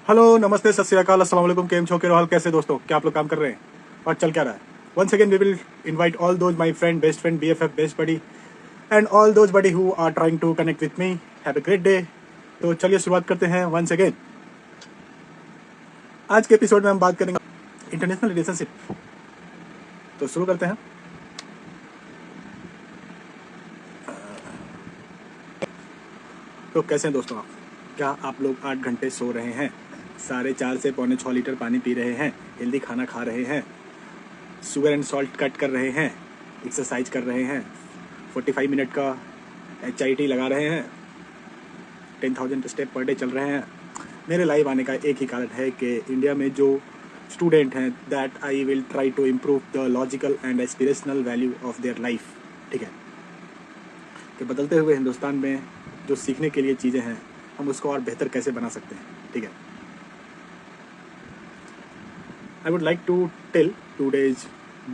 Hello, नमस्ते, सत श्री अकाल, अस्सलाम वालेकुम। केम छो, के हाल, कैसे दोस्तों? क्या आप लोग काम कर रहे हैं और चल क्या रहा है? Once again we will invite all those my friend, best friend, BFF, best buddy and all those buddy who are trying to connect with me. Have a great day. तो चलिए शुरुआत करते हैं वंस अगेन। आज के episode में हम बात करेंगे इंटरनेशनल रिलेशनशिप। तो शुरू करते हैं। तो कैसे हैं दोस्तों आप? क्या आप लोग 8 घंटे सो रहे हैं, 4.5 से पौने 6 लीटर पानी पी रहे हैं, हेल्दी खाना खा रहे हैं, शुगर एंड सॉल्ट कट कर रहे हैं, एक्सरसाइज कर रहे हैं, 45 मिनट का HIIT लगा रहे हैं, 10,000 स्टेप पर डे चल रहे हैं? मेरे लाइव आने का एक ही कारण है कि इंडिया में जो स्टूडेंट हैं, that I will try to improve the logical and aspirational value of their life. ठीक है, कि बदलते हुए हिंदुस्तान में जो सीखने के लिए चीज़ें हैं, हम उसको और बेहतर कैसे बना सकते हैं। ठीक है, I would like to tell today's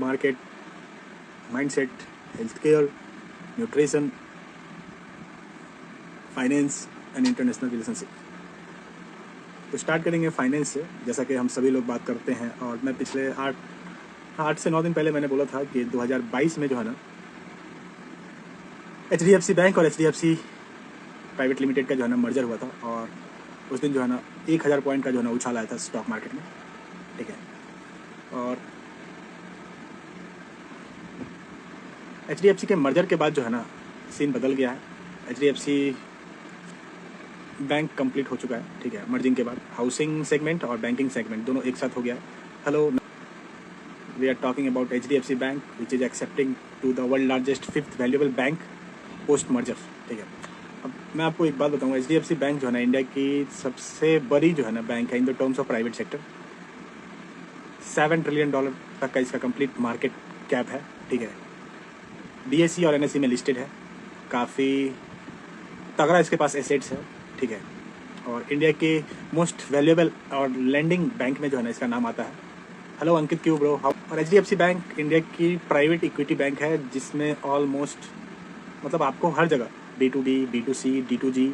market, mindset, healthcare, nutrition, finance and international relationship। तो स्टार्ट करेंगे फाइनेंस से, जैसा कि हम सभी लोग बात करते हैं। और मैं पिछले 8 से 9 दिन पहले मैंने बोला था कि 2022 में जो है ना, HDFC बैंक और HDFC प्राइवेट लिमिटेड का जो है ना मर्जर हुआ था, और उस दिन जो है ना 1000 पॉइंट का जो है ना उछाल आया था स्टॉक मार्केट में। ठीक है, और HDFC के मर्जर के बाद जो है ना सीन बदल गया है। HDFC बैंक कंप्लीट हो चुका है। ठीक है, मर्जिंग के बाद हाउसिंग सेगमेंट और बैंकिंग सेगमेंट दोनों एक साथ हो गया है। Hello, we are talking about HDFC bank which is excepting to the world largest 5th valuable bank post merger. ठीक है, अब मैं आपको एक बात बताऊंगा, HDFC बैंक जो है ना इंडिया की सबसे बड़ी जो है ना बैंक है in the terms of private sector. $7 trillion तक का इसका कंप्लीट मार्केट कैप है। ठीक है, BSE और NSE में लिस्टेड है, काफ़ी तगड़ा इसके पास एसेट्स है। ठीक है, और इंडिया के मोस्ट वैल्यूएबल और लैंडिंग बैंक में जो है ना इसका नाम आता है। हेलो अंकित, क्यों ब्रो? और HDFC बैंक इंडिया की प्राइवेट इक्विटी बैंक है, जिसमें ऑलमोस्ट मतलब आपको हर जगह B2B, B2C, D2G,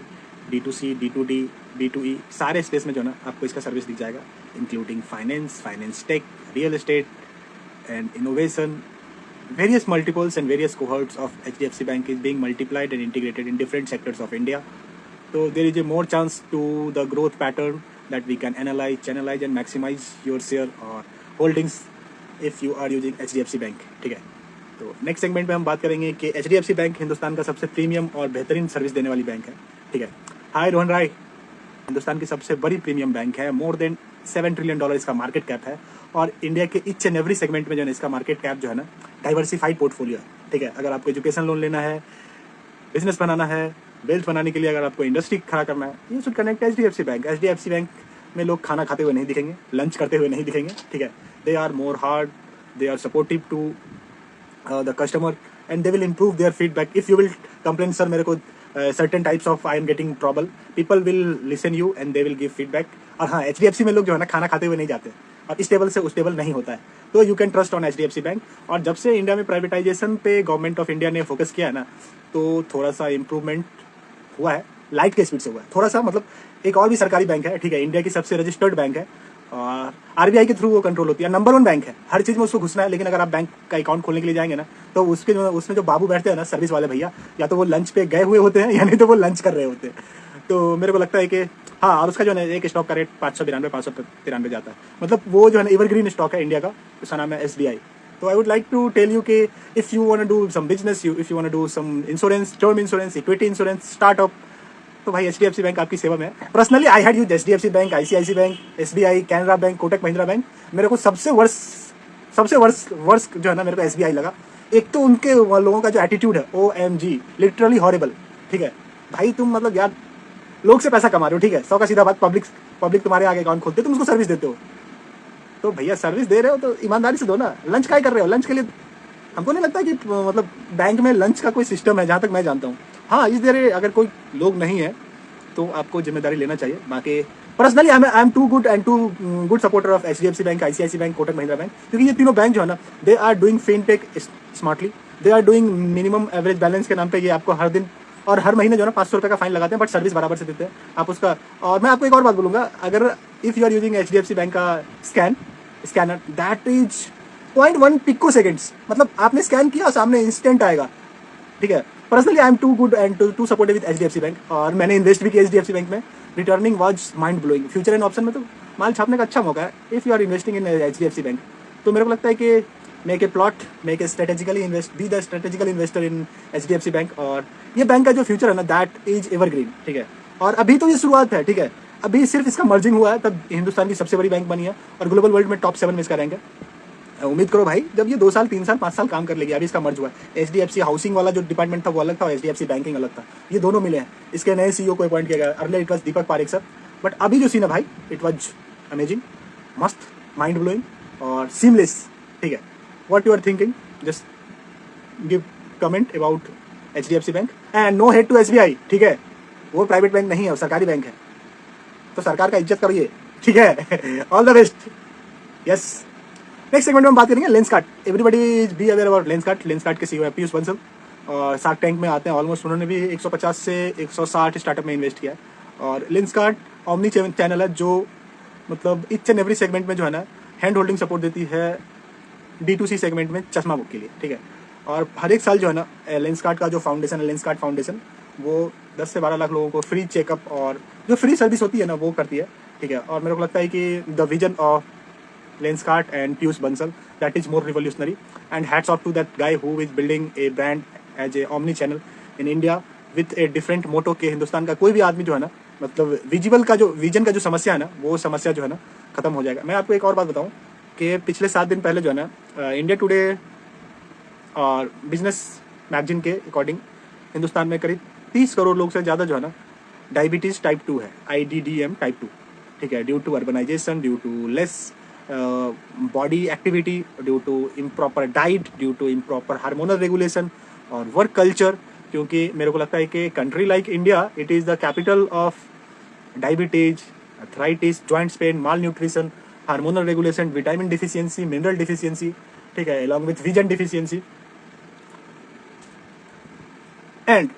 D2C, D2D, B2E सारे स्पेस में जो है ना आपको इसका सर्विस दिख जाएगा, including finance take, real estate and innovation. Various multiples and various cohorts of HDFC Bank is being multiplied and integrated in different sectors of India. So there is a more chance to the growth pattern that we can analyze, channelize and maximize your share or holdings if you are using HDFC Bank. ठीक है, तो next segment में हम बात करेंगे कि HDFC bank Hindustan का सबसे प्रीमियम और बेहतरीन सर्विस देने वाली बैंक है। ठीक है, हाय रोहन राय, हिंदुस्तान की सबसे बड़ी प्रीमियम बैंक है, मोर देन $7 ट्रिलियन इसका मार्केट कैप है, और इंडिया के ईच एंड एवरी सेगमेंट में जो है इसका मार्केट कैप जो है ना डाइवर्सिफाइड पोर्टफोलियो है। ठीक है, अगर आपको एजुकेशन लोन लेना है, बिजनेस बनाना है, वेल्थ बनाने के लिए अगर आपको इंडस्ट्री खड़ा करना है, you should connect HDFC bank. HDFC bank में लोग खाना खाते हुए नहीं दिखेंगे, लंच करते हुए नहीं दिखेंगे। ठीक है, they are more hard, they are supportive to the customer and they will improve their feedback. If you will complain, sir मेरे को certain types of I am getting trouble, people will listen you and they will give feedback। और हाँ, HDFC में लोग जो है ना खाना खाते हुए नहीं जाते, और इस टेबल से उस टेबल नहीं होता है, तो you can trust on HDFC bank. और जब से इंडिया में प्राइवेटाइजेशन पे गवर्नमेंट ऑफ इंडिया ने फोकस किया है ना, तो थोड़ा सा इम्प्रूवमेंट हुआ है, लाइट के स्पीड से हुआ है थोड़ा सा। मतलब एक और भी सरकारी बैंक है, ठीक है, इंडिया की सबसे रजिस्टर्ड बैंक है, और RBI के थ्रू वो कंट्रोल होती है, नंबर 1 बैंक है, हर चीज़ में उसको घुसना है। लेकिन अगर आप बैंक का अकाउंट खोलने के लिए जाएंगे ना, तो उसमें जो बाबू बैठते हैं ना, सर्विस वाले भैया, या तो वो लंच पे गए हुए होते हैं या नहीं तो वो लंच कर रहे होते हैं। तो मेरे को लगता है कि हाँ, और उसका जो है एक स्टॉक का रेट 593 जाता है। मतलब वो जो है ना एवरग्रीन स्टॉक है इंडिया का, उसका नाम है SBI। तो I would like to tell you कि if you want to do some business, if you want to do some insurance, term insurance, equity insurance, startup, तो भाई HDFC बैंक आपकी सेवा में है। Personally I had use HDFC bank, ICICI bank, SBI, Canara bank, Kotak Mahindra bank. मेरे को सबसे verse जो है ना मेरे को SBI लगा। एक तो उनके लोगों का जो एटीट्यूड है, OMG, लिटरली हॉरिबल। ठीक है भाई, तुम मतलब यार लोग से पैसा कमा रहे हो, ठीक है, 100 का सीधा बात, पब्लिक तुम्हारे आगे अकाउंट खोलते, तुम उसको सर्विस देते हो, तो भैया सर्विस दे रहे हो तो ईमानदारी से दो ना। लंच काय कर रहे हो? लंच के लिए हमको नहीं लगता कि मतलब बैंक में लंच का कोई सिस्टम है, जहाँ तक मैं जानता हूँ। हाँ, इस देर अगर कोई लोग नहीं है तो आपको जिम्मेदारी लेना चाहिए। बाकी personally I am too good supporter of HDFC bank, ICICI bank, Kotak Mahindra bank, क्योंकि ये तीनों बैंक जो है ना, they are doing fintech smartly, they are doing minimum average balance के नाम पे ये आपको हर दिन और हर महीने जो है ना 500 रुपये का फाइन लगाते हैं, बट सर्विस बराबर से देते हैं आप उसका। और मैं आपको एक और बात बोलूँगा, अगर if you are using HDFC bank का scanner that is 0.1 pico seconds, मतलब आपने स्कैन किया सामने इंस्टेंट आएगा, ठीक है। Personally I am too good and too supportive with HDFC bank, और मैंने इन्वेस्ट भी किया HDFC बैंक में। Returning was mind blowing. Future and option में तो माल छापने का अच्छा मौका है if you are investing in HDFC bank. तो मेरे को लगता है कि make a plot, make a strategically invest, be the strategical investor in HDFC bank. और ये बैंक का जो फ्यूचर है ना दैट इज एवरग्रीन, ठीक है। और अभी तो ये शुरुआत है, ठीक है। अभी सिर्फ इसका मर्जिंग हुआ है तब हिंदुस्तान की सबसे बड़ी बैंक बनी है और ग्लोबल वर्ल्ड में टॉप 7 में इसका रैंक है। उम्मीद करो भाई जब ये 2 साल 3 साल 5 साल काम कर लेगी। अभी इसका मर्ज हुआ है। HDFC हाउसिंग वाला जो डिपार्टमेंट था वो अलग था और HDFC बैंकिंग अलग था, ये दोनों मिले हैं। इसके नए CEO को अपॉइंट किया गया, earlier it was Deepak Parekh sir, but अभी जो सीन है भाई इट वॉज अमेजिंग, मस्त, माइंड ब्लोइंग और सीमलेस, ठीक है। What you are thinking, just give comment about HDFC bank and no head to SBI, ठीक है। वो प्राइवेट बैंक नहीं है, वो सरकारी बैंक है, तो सरकार का इज्जत करिए, ठीक है। All the best, yes. Next segment में हम बात करेंगे Lenskart. Everybody be aware about Lenskart. Lenskart के CEO है पीयूष बंसल और शार्क टैंक में आते हैं। ऑलमोस्ट उन्होंने भी 150 से 160 स्टार्टअप में इन्वेस्ट किया है। और लेंसकार्ट ओमनी चैनल है जो मतलब ईच एंड एवरी सेगमेंट में जो है ना हैंड होल्डिंग सपोर्ट देती है D2C सेगमेंट में चश्मा बुक के लिए, ठीक है। और हर एक साल जो है ना लेंसकार्ट का जो फाउंडेशन है, लेंसकार्ट फाउंडेशन, वो 10 से 12 लाख लोगों को फ्री चेकअप और जो फ्री सर्विस होती है ना वो करती है, ठीक है। और मेरे को लगता है कि the vision of Lenskart and Piyush Bansal, that is more revolutionary, and hats off to that guy who is building a brand as a omni channel in India with a different motto के हिंदुस्तान का कोई भी आदमी जो है ना मतलब visible का जो विजन का जो समस्या है ना वो समस्या जो है ना खत्म हो जाएगा। मैं आपको एक और बात बताऊं कि पिछले 7 दिन पहले जो है ना इंडिया टुडे और बिजनेस मैगजीन के अकॉर्डिंग हिंदुस्तान में करीब 30 करोड़ लोग से ज़्यादा जो है ना डायबिटीज़ टाइप 2 है, IDDM टाइप 2, ठीक है। Due to urbanization, due to less body activity, due to improper diet, due to improper hormonal regulation और वर्क कल्चर। क्योंकि मेरे को लगता है कि country like India it is the capital of diabetes, arthritis, joint pain, malnutrition, hormonal regulation, vitamin deficiency, mineral deficiency, ठीक है, along with vision deficiency and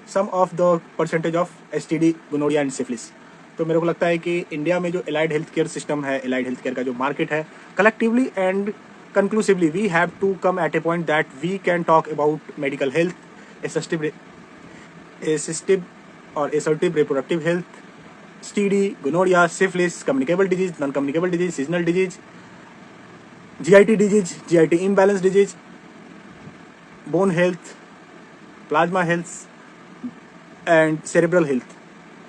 some of the percentage of STD, gonorrhoea and syphilis. तो मेरे को लगता है कि India में जो एलाइड हेल्थ केयर सिस्टम है, एलाइड हेल्थ केयर का जो मार्केट है, collectively and conclusively we have to come at a point that we can talk about medical health, assistive और assertive reproductive health, STD, gonorrhoea, syphilis, communicable disease, non communicable disease, seasonal disease, GIT disease, GIT imbalance disease, bone health, plasma health and cerebral health.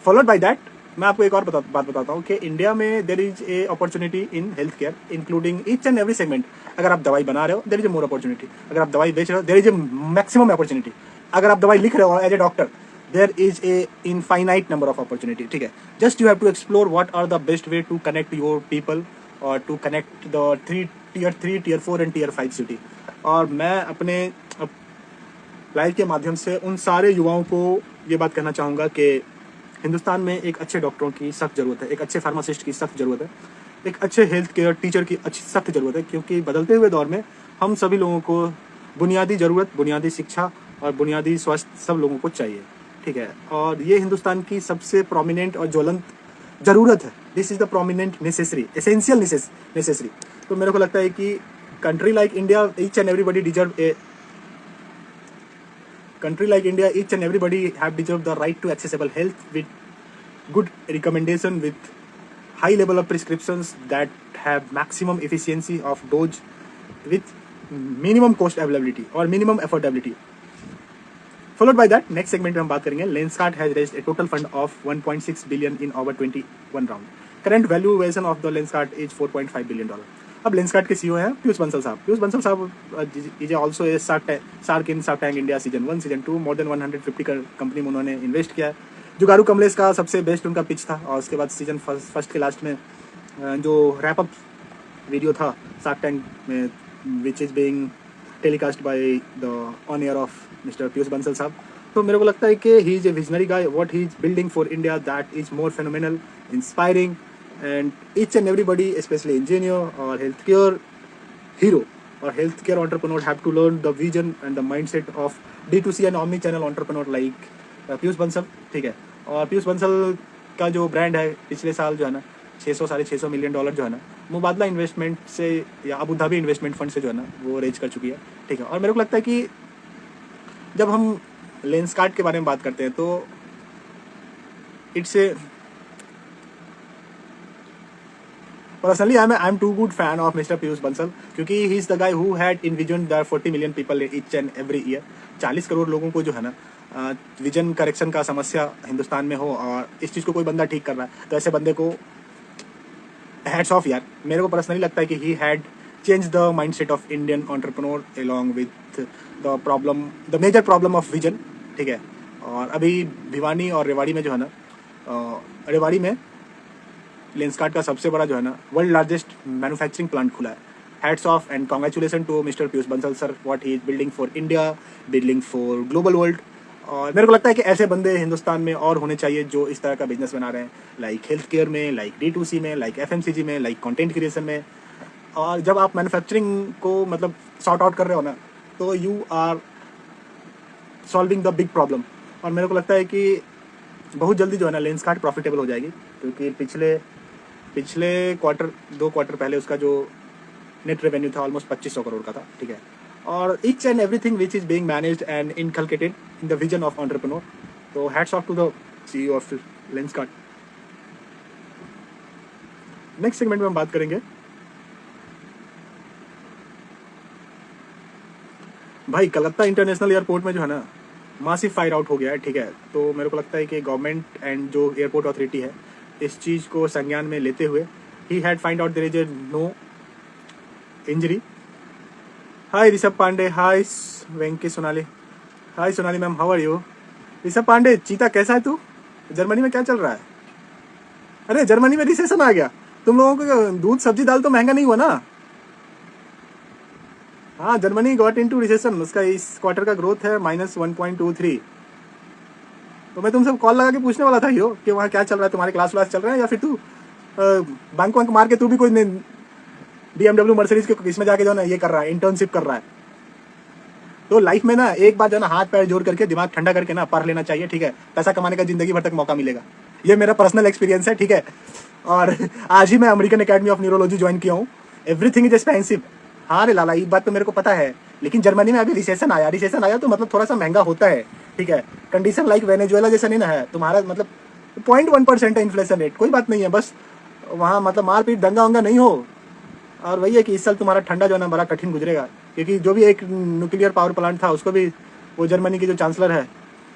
Followed by that मैं आपको एक और बात बताता हूँ कि India में देर is A opportunity in health care including each and every segment. अगर आप दवाई बना रहे हो there is a more opportunity, अगर आप दवाई बेच रहे हो there is a maximum opportunity, अगर आप दवाई लिख रहे हो as a doctor there is a infinite number of opportunity, ठीक है। Just you have to explore what are the best way to connect your people और to connect the Tier 3, Tier 4 and Tier 5 city. और मैं अपने live के माध्यम से उन सारे युवाओं को ये बात कहना चाहूँगा कि हिंदुस्तान में एक अच्छे डॉक्टरों की सख्त ज़रूरत है, एक अच्छे फार्मासिस्ट की सख्त ज़रूरत है, एक अच्छे हेल्थ केयर टीचर की अच्छी सख्त ज़रूरत है। क्योंकि बदलते हुए दौर में हम सभी लोगों को बुनियादी ज़रूरत, बुनियादी शिक्षा और बुनियादी स्वास्थ्य सब लोगों को चाहिए, ठीक है। और ये हिंदुस्तान की सबसे प्रोमिनेंट और ज्वलंत ज़रूरत है। This is the prominent necessary, essential necessary. तो मेरे को लगता है कि country like India each and everybody deserve A country like India, each and everybody have deserved the right to accessible health with good recommendation, with high level of prescriptions that have maximum efficiency of dose with minimum cost availability or minimum affordability. Followed by that, next segment में हम बात करेंगे Lenskart has raised a total fund of 1.6 billion in over 21 round. Current valuation of the Lenskart is $4.5 billion. अब Lenskart के CEO हैं पीयूष बंसल साहब। पीयूष बंसल साहब is also a shark in shark tank India season 1, season 2, more than 150 company में उन्होंने invest किया है। जुगारू कमलेश का सबसे बेस्ट उनका पिच था और उसके बाद सीजन फर्स्ट के लास्ट में जो रैप अप वीडियो था शार्क टैंक में विच is being telecast by the on air of mister Piyush Bansal साहब। तो मेरे को लगता है कि he is a visionary guy, what he is building for India that is more phenomenal, inspiring, and each and everybody, especially engineer or healthcare hero or healthcare entrepreneur, have to learn the vision and the mindset of D2C and omni-channel entrepreneur like Piyush Bansal, ठीक है। और पीयूष बंसल का जो brand है पिछले साल जो है ना $600 $650 मिलियन जो है ना मुबादला इन्वेस्टमेंट से या अबू धाबी इन्वेस्टमेंट फंड से जो है ना वो रेज कर चुकी है, ठीक है। और मेरे को लगता है कि जब हम लेंसकार्ट के बारे में बात करते हैं तो it's a personally I am too good fan of mister Piyush Bansal, क्योंकि he is the guy who had envision the 40 million people each and every year. 40 crore लोगों को जो है ना विजन करेक्शन का समस्या हिंदुस्तान में हो और इस चीज़ को कोई बंदा ठीक कर रहा है, तो ऐसे बंदे को हैट्स ऑफ यार। मेरे को पर्सनली लगता है कि he had change the mindset of Indian entrepreneur along with the major problem of vision, ठीक है। और अभी भिवानी और रेवाड़ी में जो है ना रेवाड़ी में लेंसकार्ट का सबसे बड़ा जो है ना वर्ल्ड लार्जेस्ट मैन्युफैक्चरिंग प्लांट खुला है। Hats off and congratulation to mister Piyush Bansal sir, what he is building for India, building for global world. और मेरे को लगता है कि ऐसे बंदे हिंदुस्तान में और होने चाहिए जो इस तरह का बिजनेस बना रहे हैं, लाइक हेल्थ केयर में, लाइक D2C में, लाइक FMCG में, लाइक कंटेंट क्रिएशन में। और जब आप मैन्युफैक्चरिंग को मतलब सॉर्ट आउट कर रहे हो ना तो you are solving the big problem. और मेरे को लगता है कि बहुत जल्दी जो है ना लेंसकार्ट प्रॉफिटेबल हो जाएगी, क्योंकि पिछले क्वार्टर 2 क्वार्टर पहले उसका जो नेट रेवेन्यू था ऑलमोस्ट 2500 करोड़ का था, ठीक है। और each and everything which is being managed and inculcated in the vision of entrepreneur. तो hats off to the CEO of Lenskart. Next segment में हम बात करेंगे भाई कलकत्ता इंटरनेशनल एयरपोर्ट में जो है ना मासिव फायर आउट हो गया है, ठीक है। तो मेरे को लगता है कि गवर्नमेंट एंड जो एयरपोर्ट अथॉरिटी है इस चीज़ को संज्ञान में लेते हुए he had find out there is a no injury. Hi Rishabh Pandey, hi Venky Sonali, hi Sonali ma'am, how are you? Rishabh Pandey, चीता कैसा है तू? जर्मनी में क्या चल रहा है? अरे जर्मनी में रिसेशन आ गया, तुम लोगों को दूध सब्जी दाल तो महंगा नहीं हुआ ना? हाँ, जर्मनी गॉट इनटू रिसेशन, उसका इस क्वार्टर का ग्रोथ है -1.23। तो मैं तुमसे कॉल लगा के पूछने वाला था यो कि वहाँ क्या चल रहा है, तुम्हारे क्लास चल रहा है या फिर तू बैंक वंक मार के तू भी कोई BMW मर्सिडीज के इसमें जाके जो ना ये कर रहा है, इंटर्नशिप कर रहा है। तो लाइफ में ना एक बार जो ना हाथ पैर जोड़ करके दिमाग ठंडा करके ना पढ़ लेना चाहिए, ठीक है। पैसा कमाने का जिंदगी भर तक मौका मिलेगा, ये मेरा पर्सनल एक्सपीरियंस है, ठीक है। और आज ही मैं American academy of neurology join किया हूँ। Everything is expensive. हाँ रे लाला, ये बात तो मेरे को पता है, लेकिन जर्मनी में अभी रिसेशन आया तो मतलब थोड़ा सा महंगा होता है, ठीक है। कंडीशन लाइक वेनेजुएला जैसा नहीं ना है, तुम्हारा मतलब 0.1% है इन्फ्लेशन रेट, कोई बात नहीं है, बस वहाँ मतलब मारपीट दंगा वंगा नहीं हो। और वही है कि इस साल तुम्हारा ठंडा जो है ना बड़ा कठिन गुजरेगा, क्योंकि जो भी एक न्यूक्लियर पावर प्लांट था उसको भी वो जर्मनी की जो चांसलर है,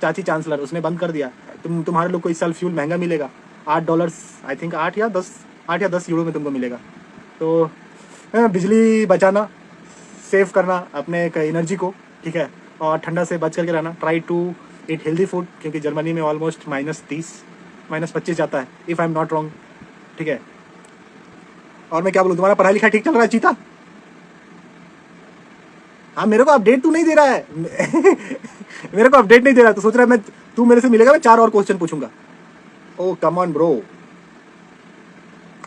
चाची चांसलर, उसने बंद कर दिया। तुम्हारे लोग को इस साल फ्यूल महंगा मिलेगा, $8 आई थिंक, 8 या 10 यूरो में तुमको मिलेगा। तो बिजली बचाना, सेव करना अपने एनर्जी को, ठीक है। और ठंडा से बच करके रहना, try to eat healthy food, क्योंकि जर्मनी में ऑलमोस्ट -30 -25 जाता है if I am not wrong, ठीक है। और मैं क्या बोलूँ, तुम्हारा पढ़ाई लिखाई ठीक चल रहा है चीता? हाँ, मेरे को अपडेट तू नहीं दे रहा है मेरे को अपडेट नहीं दे रहा, तो सोच रहा है मैं तू मेरे से मिलेगा, मैं 4 और क्वेश्चन पूछूंगा। ओ कम ऑन ब्रो,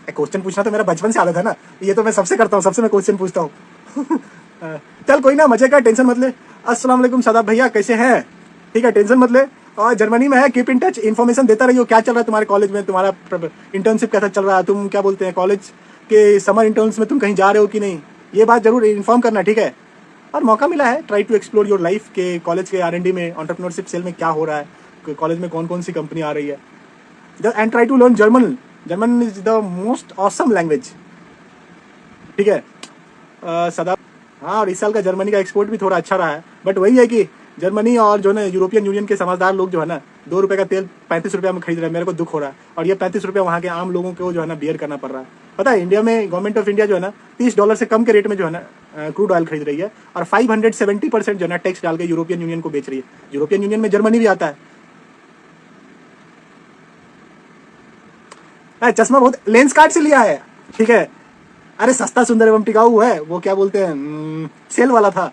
क्वेश्चन पूछना तो मेरा बचपन से आदत है ना, ये तो मैं सबसे करता हूँ, सबसे मैं क्वेश्चन पूछता हूँ चल कोई ना, मजे का, टेंशन मत ले। अस्सलाम वालेकुम सदाब भैया, कैसे हैं? ठीक है, टेंशन मत ले। और जर्मनी में है, कीप इन टच, इन्फॉर्मेशन देता रहिए क्या चल रहा है तुम्हारे कॉलेज में, तुम्हारा इंटर्नशिप कैसा चल रहा है, तुम क्या बोलते हैं कॉलेज के समर इंटर्न्स में तुम कहीं जा रहे हो कि नहीं, ये बात जरूर इन्फॉर्म करना, ठीक है। और मौका मिला है, try to explore your life के कॉलेज के R&D में, एंटरप्रेन्योरशिप सेल में क्या हो रहा है, कॉलेज में कौन कौन सी कंपनी आ रही है, and try to learn German. German is the most awesome language, ठीक है। सदा हाँ, और इस साल का जर्मनी का एक्सपोर्ट भी थोड़ा अच्छा रहा है, बट वही है कि जर्मनी और जो है यूरोपियन यूनियन के समझदार लोग जो है ना 2 रुपये का तेल 35 रुपये में खरीद रहे हैं, मेरे को दुख हो रहा है। और ये 35 रुपये वहाँ के आम लोगों को जो है ना बियर करना पड़ रहा है। पता है इंडिया में गवर्नमेंट ऑफ इंडिया जो है ना $30 से कम के रेट में जो है ना क्रूड ऑयल खरीद रही है, और 570% जो है ना टैक्स डाल के यूरोपियन यूनियन को बेच रही है। यूरोपियन यूनियन में जर्मनी भी आता है। चश्मा बहुत लेंसकार्ट से लिया है, ठीक है। अरे सस्ता सुंदर एवं टिकाऊ है, वो क्या बोलते हैं सेल वाला था।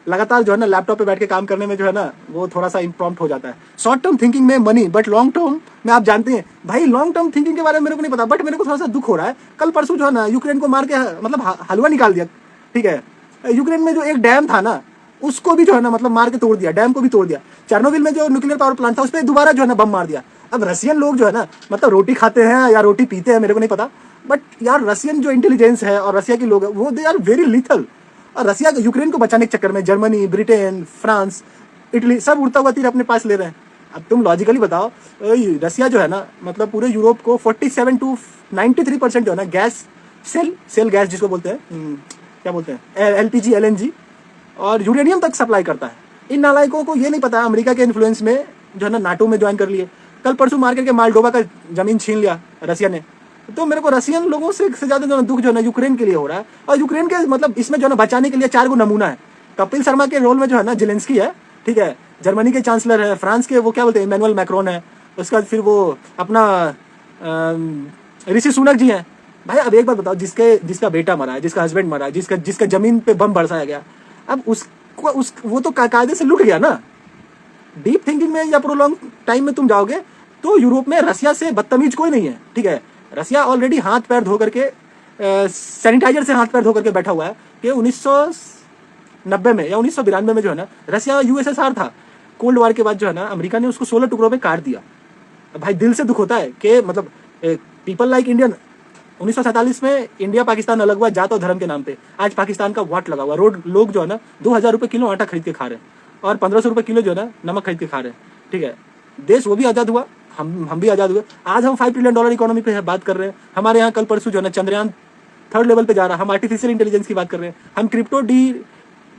लगातार जो है ना लैपटॉप पे बैठ के काम करने में जो है ना वो थोड़ा सा इम्प्रॉम्प्ट हो जाता है। शॉर्ट टर्म थिंकिंग में मनी, बट लॉन्ग टर्म में आप जानते हैं भाई, लॉन्ग टर्म थिंकिंग के बारे में मेरे को नहीं पता, बट मेरे को थोड़ा सा दुख हो रहा है। कल परसों जो है ना यूक्रेन को मार के मतलब हलवा निकाल दिया, ठीक है। यूक्रेन में जो एक डैम था ना उसको भी जो है ना मतलब मार के तोड़ दिया, डैम को भी तोड़ दिया। चेर्नोबिल में जो न्यूक्लियर पावर प्लांट था उस पर दोबारा जो है ना बम मार दिया। अब रसियन लोग जो है ना, मतलब रोटी खाते हैं या रोटी पीते हैं मेरे को नहीं पता, बट यार रसियन जो इंटेलिजेंस है और रसिया के लोग हैं वो दे आर वेरी लिथल। और रसिया यूक्रेन को बचाने के चक्कर में जर्मनी, ब्रिटेन, फ्रांस, इटली सब उड़ता हुआ तीर अपने पास ले रहे हैं। अब तुम लॉजिकली बताओ, रसिया जो है ना मतलब पूरे यूरोप को 47 to 93% जो है ना गैस, सेल गैस जिसको बोलते हैं, क्या बोलते हैं, एलपीजी, एलएनजी और यूरेनियम तक सप्लाई करता है। इन नालायकों को ये नहीं पता अमेरिका के इन्फ्लुएंस में जो है ना नाटो में ज्वाइन कर लिए, कल परसों मार करके मालडोवा का जमीन छीन लिया रसिया ने। तो मेरे को रसियन लोगों से ज्यादा जो दुख जो है ना यूक्रेन के लिए हो रहा है। और यूक्रेन के मतलब इसमें जो है ना बचाने के लिए 4 नमूना है। कपिल शर्मा के रोल में जो है ना जेलेंस्की है, ठीक है, जर्मनी के चांसलर है, फ्रांस के वो क्या बोलते हैं इमैनुअल मैक्रोन है, उसके बाद फिर वो अपना ऋषि सुनक जी हैं। भाई अब एक बात बताओ, जिसका बेटा मरा है, जिसका हस्बैंड मरा है, जिसका जमीन पे बम बरसाया गया, अब वो तो कायदे से लुट गया ना। डीप थिंकिंग में या प्रोलॉन्ग टाइम में तुम जाओगे तो यूरोप में रसिया से बदतमीज कोई नहीं है, ठीक है। रसिया ऑलरेडी हाथ पैर धो करके सैनिटाइजर से हाथ पैर धो करके बैठा हुआ है कि 1990 में या 1992 में जो है ना रसिया यूएसएसआर था। कोल्ड वार के बाद जो है ना अमेरिका ने उसको 16 टुकड़ों में काट दिया। भाई दिल से दुख होता है कि मतलब पीपल लाइक इंडियन, 1947 में इंडिया पाकिस्तान अलग हुआ जात और धर्म के नाम पे। आज पाकिस्तान का वाट लगा हुआ, लोग जो है ना 2000 रुपये किलो आटा खरीद के खा रहे हैं और 1500 रुपये किलो जो है ना नमक खरीद के खा रहे हैं, ठीक है। देश वो भी आज़ाद हुआ, हम भी आज़ाद हुए। आज हम $5 ट्रिलियन इकोनॉमी पे बात कर रहे हैं। हमारे यहाँ कल परसों जो है ना चंद्रयान 3rd लेवल पे जा रहा है। हम आर्टिफिशियल इंटेलिजेंस की बात कर रहे हैं, हम क्रिप्टो डी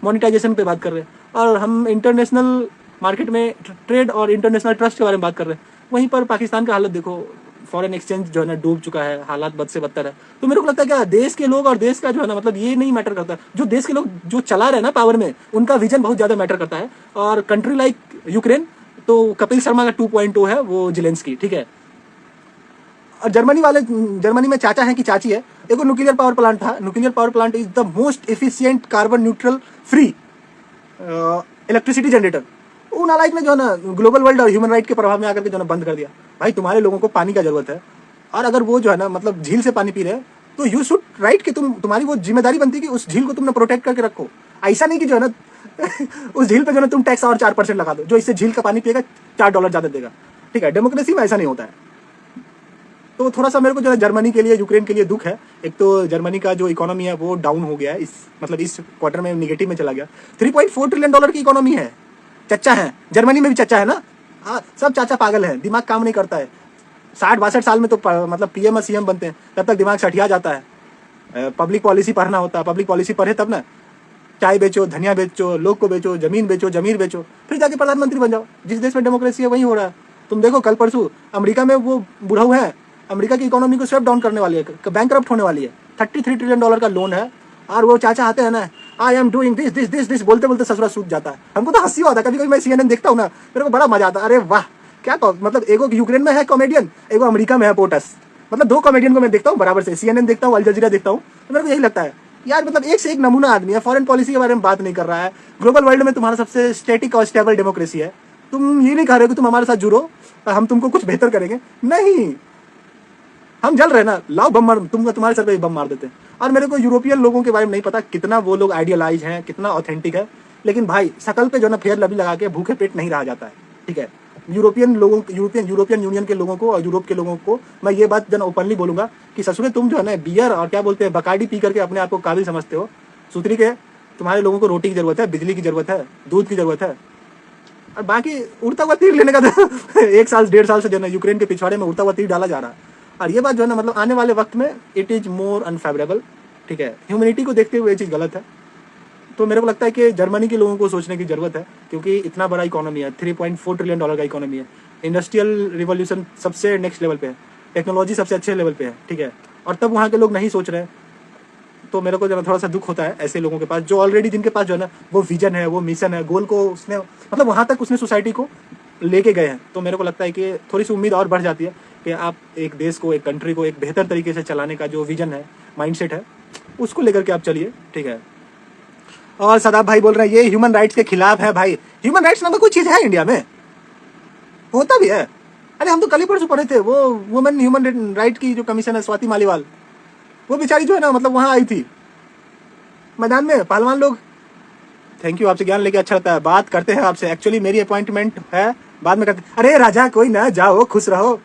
मोनिटाइजेशन पे बात कर रहे हैं और हम इंटरनेशनल मार्केट में ट्रेड और इंटरनेशनल ट्रस्ट के बारे में बात कर रहे हैं। वहीं पर पाकिस्तान का हालत देखो, फॉरेन एक्सचेंज जो है ना डूब चुका है, हालात बद से बदतर है। तो मेरे को लगता है क्या देश के लोग और देश का जो है ना मतलब ये नहीं मैटर करता। जो देश के लोग जो चला रहे हैं ना पावर में, उनका विजन बहुत ज्यादा मैटर करता है। और कंट्री लाइक यूक्रेन तो कपिल शर्मा का 2.0 है वो जेलेंस्की, ठीक है। और जर्मनी में चाचा है कि चाची है, एक न्यूक्लियर पावर प्लांट था। Nuclear power plant is the most efficient carbon neutral free electricity generator. वो नालायक ने जो है ना ग्लोबल वर्ल्ड और ह्यूमन राइट के प्रभाव में आकर के जो है ना बंद कर दिया। भाई तुम्हारे लोगों को पानी का जरूरत है और अगर वो जो है ना मतलब झील से पानी पी रहे हैं तो यू शुड राइट कि तुम्हारी वो जिम्मेदारी बनती है कि उस झील को तुमने प्रोटेक्ट करके रखो। ऐसा नहीं कि जो है ना उस झील पे जो है ना तुम टैक्स और 4% लगा दो, जो इससे झील का पानी पिएगा $4 ज्यादा देगा, ठीक है। डेमोक्रेसी में ऐसा नहीं होता है। तो थोड़ा सा मेरे को जो है जर्मनी के लिए, यूक्रेन के लिए दुख है। एक तो जर्मनी का जो इकोनॉमी है वो डाउन हो गया है, इस क्वार्टर में निगेटिव में चला गया। $3.4 ट्रिलियन की इकोनॉमी है। चच्चा है, जर्मनी में भी चच्चा है ना। हाँ, सब चाचा पागल है, दिमाग काम नहीं करता है। 60-62 साल में तो मतलब पीएम और सीएम बनते हैं, तब तक दिमाग सठिया जाता है। पब्लिक पॉलिसी पढ़ना होता है, पब्लिक पॉलिसी पढ़े तब ना चाय बेचो, धनिया बेचो, लोग को बेचो, जमीन बेचो, जमीर बेचो, फिर जाके प्रधानमंत्री बन जाओ। जिस देश में डेमोक्रेसी है वही हो रहा है। तुम देखो कल परसों अमेरिका में वो बुढ़ऊ है, अमेरिका की इकोनॉमी को स्वेप डाउन करने वाली है, बैंकरप्ट होने वाली है। $33 ट्रिलियन का लोन है और वो चाचा आते हैं ना, आई एम डूइंग दिस बोलते बोलते ससुरा सूझ जाता है। हमको तो हंसी आता है, कभी कभी मैं CNN देखता हूँ ना, मेरे को बड़ा मजा आता है। अरे वाह क्या मतलब एगो यूक्रेन में है कॉमेडियन, एगो अमेरिका में है पोटस। मतलब 2 कॉमेडियन को मैं देखता हूँ बराबर से, CNN देखता हूँ, अल जजीरा देखता हूँ। तो मेरे को यही लगता है यार, मतलब एक से एक नमूना आदमी है, फॉरेन पॉलिसी के बारे में बात नहीं कर रहा है। ग्लोबल वर्ल्ड में तुम्हारा सबसे स्टैटिक और स्टेबल डेमोक्रेसी है। तुम ये नहीं कह रहे कि तुम हमारे साथ जुड़ो, हम तुमको कुछ बेहतर करेंगे। नहीं, हम जल रहे ना, लाओ बम मार, तुम्हारे सर पे बम मार देते हैं। और मेरे को यूरोपियन लोगों के बारे में नहीं पता कितना वो लोग आइडियलाइज हैं, कितना ऑथेंटिक है, लेकिन भाई शकल पे जो ना फेयर लवली लगा के भूखे पेट नहीं रहा जाता है, ठीक है। यूरोपियन यूनियन के लोगों को और यूरोप के लोगों को मैं ये बात जन ओपनली बोलूंगा कि ससुरे तुम जो है ना बियर और क्या बोलते हैं बकाडी पी करके अपने आप को काबिल समझते हो, सुतरी के तुम्हारे लोगों को रोटी की जरूरत है, बिजली की जरूरत है, दूध की जरूरत है। और बाकी उड़ता हुआ तीर लेने का तो 1 साल 1.5 साल से जो है यूक्रेन के पिछवाड़े में उड़ता हुआ तीर डाला जा रहा है। और ये बात जो है ना मतलब आने वाले वक्त में इट इज मोर अनफेवरेबल, ठीक है। ह्यूमैनिटी को देखते हुए ये चीज़ गलत है। तो मेरे को लगता है कि जर्मनी के लोगों को सोचने की जरूरत है, क्योंकि इतना बड़ा इकोनॉमी है, $3.4 ट्रिलियन का इकोनॉमी है। इंडस्ट्रियल रिवॉल्यूशन सबसे नेक्स्ट लेवल पे है, टेक्नोलॉजी सबसे अच्छे लेवल पे है, ठीक है। और तब वहाँ के लोग नहीं सोच रहे हैं। तो मेरे को जो थोड़ा सा दुख होता है ऐसे लोगों के पास, जो ऑलरेडी जिनके पास जो है ना वो विजन है, वो मिशन है, गोल को उसने मतलब वहाँ तक उसने सोसाइटी को लेके गए हैं। तो मेरे को लगता है कि थोड़ी सी उम्मीद और बढ़ जाती है कि आप एक देश को, एक कंट्री को एक बेहतर तरीके से चलाने का जो विजन है, माइंडसेट है, उसको लेकर के आप चलिए, ठीक है। और सदाब भाई बोल रहे हैं ये ह्यूमन राइट्स के खिलाफ है। भाई ह्यूमन राइट्स नाम का कोई चीज़ है इंडिया में? होता भी है। अरे हम तो कल ही परसों पढ़े थे, वो वुमेन ह्यूमन राइट की जो कमीशन है स्वाति मालीवाल, वो बेचारी जो है ना मतलब वहाँ आई थी मैदान में, पहलवान लोग। थैंक यू, आपसे ज्ञान लेके अच्छा लगता है, बात करते हैं आपसे। एक्चुअली मेरी अपॉइंटमेंट है बाद में करते, अरे राजा कोई ना, जाओ खुश रहो,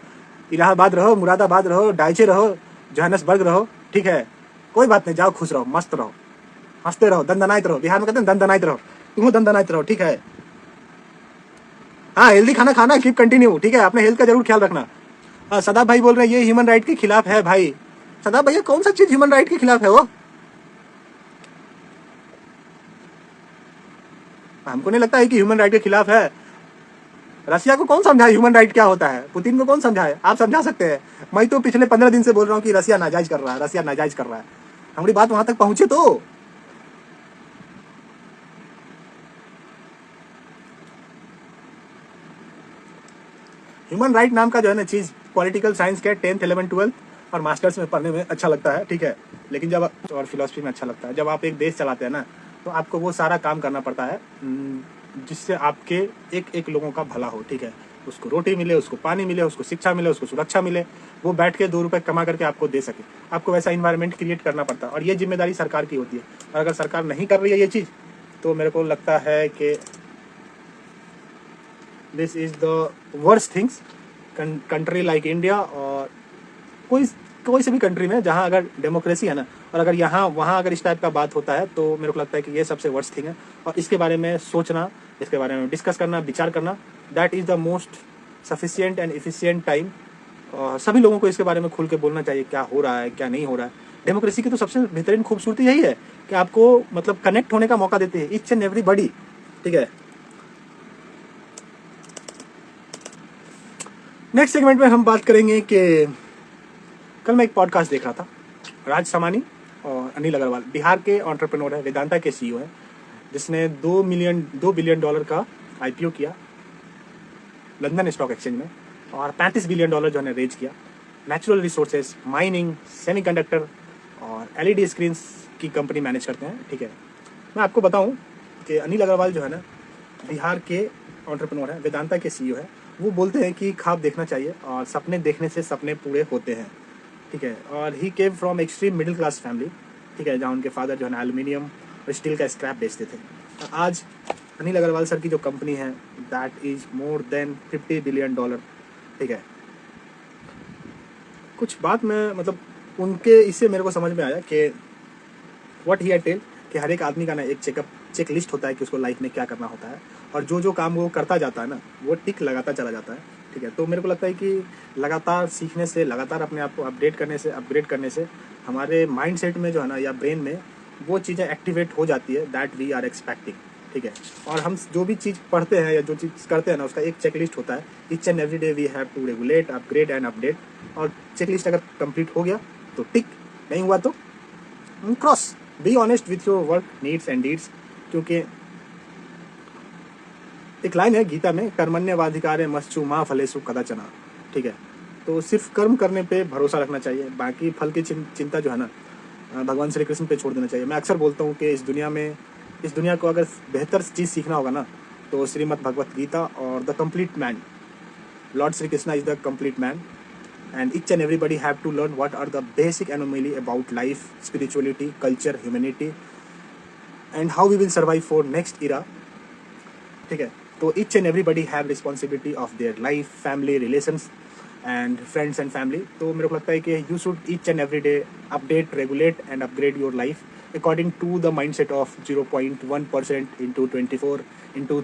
इलाहाबाद रहो, मुरादाबाद रहो, डाइचे रहो, जोहानसबर्ग रहो, ठीक है, कोई बात नहीं, जाओ खुश रहो, मस्त रहो, हंसते रहो, दंदनाइत रहो, बिहार में कहते हैं दंदनाइत रहो, तुम दंदनाइत रहो, ठीक है। हाँ, हेल्दी खाना खाना, कीप कंटिन्यू, ठीक है, अपने हेल्थ का जरूर ख्याल रखना। हाँ, सदाब भाई बोल रहे हैं ये ह्यूमन राइट के खिलाफ है भाई। सदाब भैया कौन सा चीज ह्यूमन राइट के खिलाफ है वो? हमको नहीं लगता है कि ह्यूमन राइट के खिलाफ है। रसिया को कौन समझाए ह्यूमन राइट क्या होता है, पुतिन को कौन समझाए? आप समझा सकते हैं। मैं तो पिछले 15 दिन से बोल रहा हूँ कि रसिया नाजायज कर रहा है, रसिया नाजायज कर रहा है। हमारी बात वहां तक पहुंचे तो। ह्यूमन राइट नाम का जो है ना चीज पॉलिटिकल साइंस के 10th 11th 12th और मास्टर्स में पढ़ने में अच्छा लगता है, ठीक है, लेकिन जब और फिलोसफी में अच्छा लगता है, जब आप एक देश चलाते हैं ना तो आपको वो सारा काम करना पड़ता है जिससे आपके एक एक लोगों का भला हो, ठीक है, उसको रोटी मिले, उसको पानी मिले, उसको शिक्षा मिले, उसको सुरक्षा मिले, वो बैठ के 2 रुपए कमा करके आपको दे सके। आपको वैसा इन्वायरमेंट क्रिएट करना पड़ता है और ये जिम्मेदारी सरकार की होती है। और अगर सरकार नहीं कर रही है ये चीज़ तो मेरे को लगता है कि this is the worst things. Country like India और कोई से भी कंट्री में जहाँ अगर डेमोक्रेसी है ना और अगर यहाँ वहाँ अगर इस टाइप का बात होता है तो मेरे को लगता है कि ये सबसे वर्स्ट थिंग है। और इसके बारे में सोचना, इसके बारे में डिस्कस करना, विचार करना, that is the most sufficient and efficient time. सभी लोगों को इसके बारे में खुल के बोलना चाहिए क्या हो रहा है, क्या नहीं हो रहा है। डेमोक्रेसी की तो सबसे बेहतरीन खूबसूरती यही है कि आपको मतलब कनेक्ट होने का मौका देते हैं ईच एंड एवरीबॉडी, ठीक है। नेक्स्ट सेगमेंट में हम बात करेंगे कि कल मैं एक पॉडकास्ट देख रहा था, राज समानी और अनिल अग्रवाल, बिहार के एंटरप्रेन्योर है, वेदांता के सीईओ है, जिसने $2 बिलियन का आईपीओ किया लंदन स्टॉक एक्सचेंज में और $35 बिलियन जो है रेज किया। नेचुरल रिसोर्सेज, माइनिंग, सेमीकंडक्टर और एलईडी स्क्रीन्स की कंपनी मैनेज करते हैं, ठीक है। मैं आपको बताऊं कि अनिल अग्रवाल जो है ना बिहार के एंटरप्रेन्योर है, वेदांता के सीईओ है। वो बोलते हैं कि ख्वाब देखना चाहिए और सपने देखने से सपने पूरे होते हैं, ठीक है। और he came from extreme middle class family, ठीक है, जहाँ उनके फादर जो है ना एल्यूमिनियम और स्टील का स्क्रैप बेचते थे। और आज अनिल अग्रवाल सर की जो कंपनी है that is more than $50 billion, ठीक है। कुछ बात में मतलब उनके इससे मेरे को समझ में आया कि व्हाट ही टेल कि हर एक आदमी का ना एक चेक लिस्ट होता है कि उसको लाइफ में क्या करना होता है और जो काम वो करता जाता है ना वो टिक लगाता चला जाता है, ठीक है। तो मेरे को लगता है कि लगातार सीखने से, लगातार अपने आप को अपडेट करने से, अपग्रेड करने से हमारे माइंड सेट में जो है ना या ब्रेन में वो चीज़ें एक्टिवेट हो जाती है दैट वी आर एक्सपेक्टिंग, ठीक है। और हम जो भी चीज़ पढ़ते हैं या जो चीज़ करते हैं ना उसका एक चेक लिस्ट होता है। Each and every day we have to regulate, upgrade and update. और चेक लिस्ट अगर कंप्लीट हो गया तो टिक, नहीं हुआ तो cross. Be honest with your work needs and deeds, क्योंकि एक लाइन है गीता में, कर्मण्यवाधिकारे मश्चु माँ फलेसु कदाचना, ठीक है। तो सिर्फ कर्म करने पे भरोसा रखना चाहिए, बाकी फल की चिंता जो है ना भगवान श्री कृष्ण पे छोड़ देना चाहिए। मैं अक्सर बोलता हूँ कि इस दुनिया को अगर बेहतर चीज़ सीखना होगा ना तो श्रीमद् भगवत गीता और the complete man, Lord Shri Krishna is the complete man and each and everybody have to learn what are the basic anomaly about life, spirituality, culture, humanity and how we will survive for next era, ठीक है। तो each and everybody have responsibility of their life, family, relations and friends and family। तो मेरे को लगता है कि you should each and every day update, regulate and upgrade your life according to the mindset of 0.1% into 24 into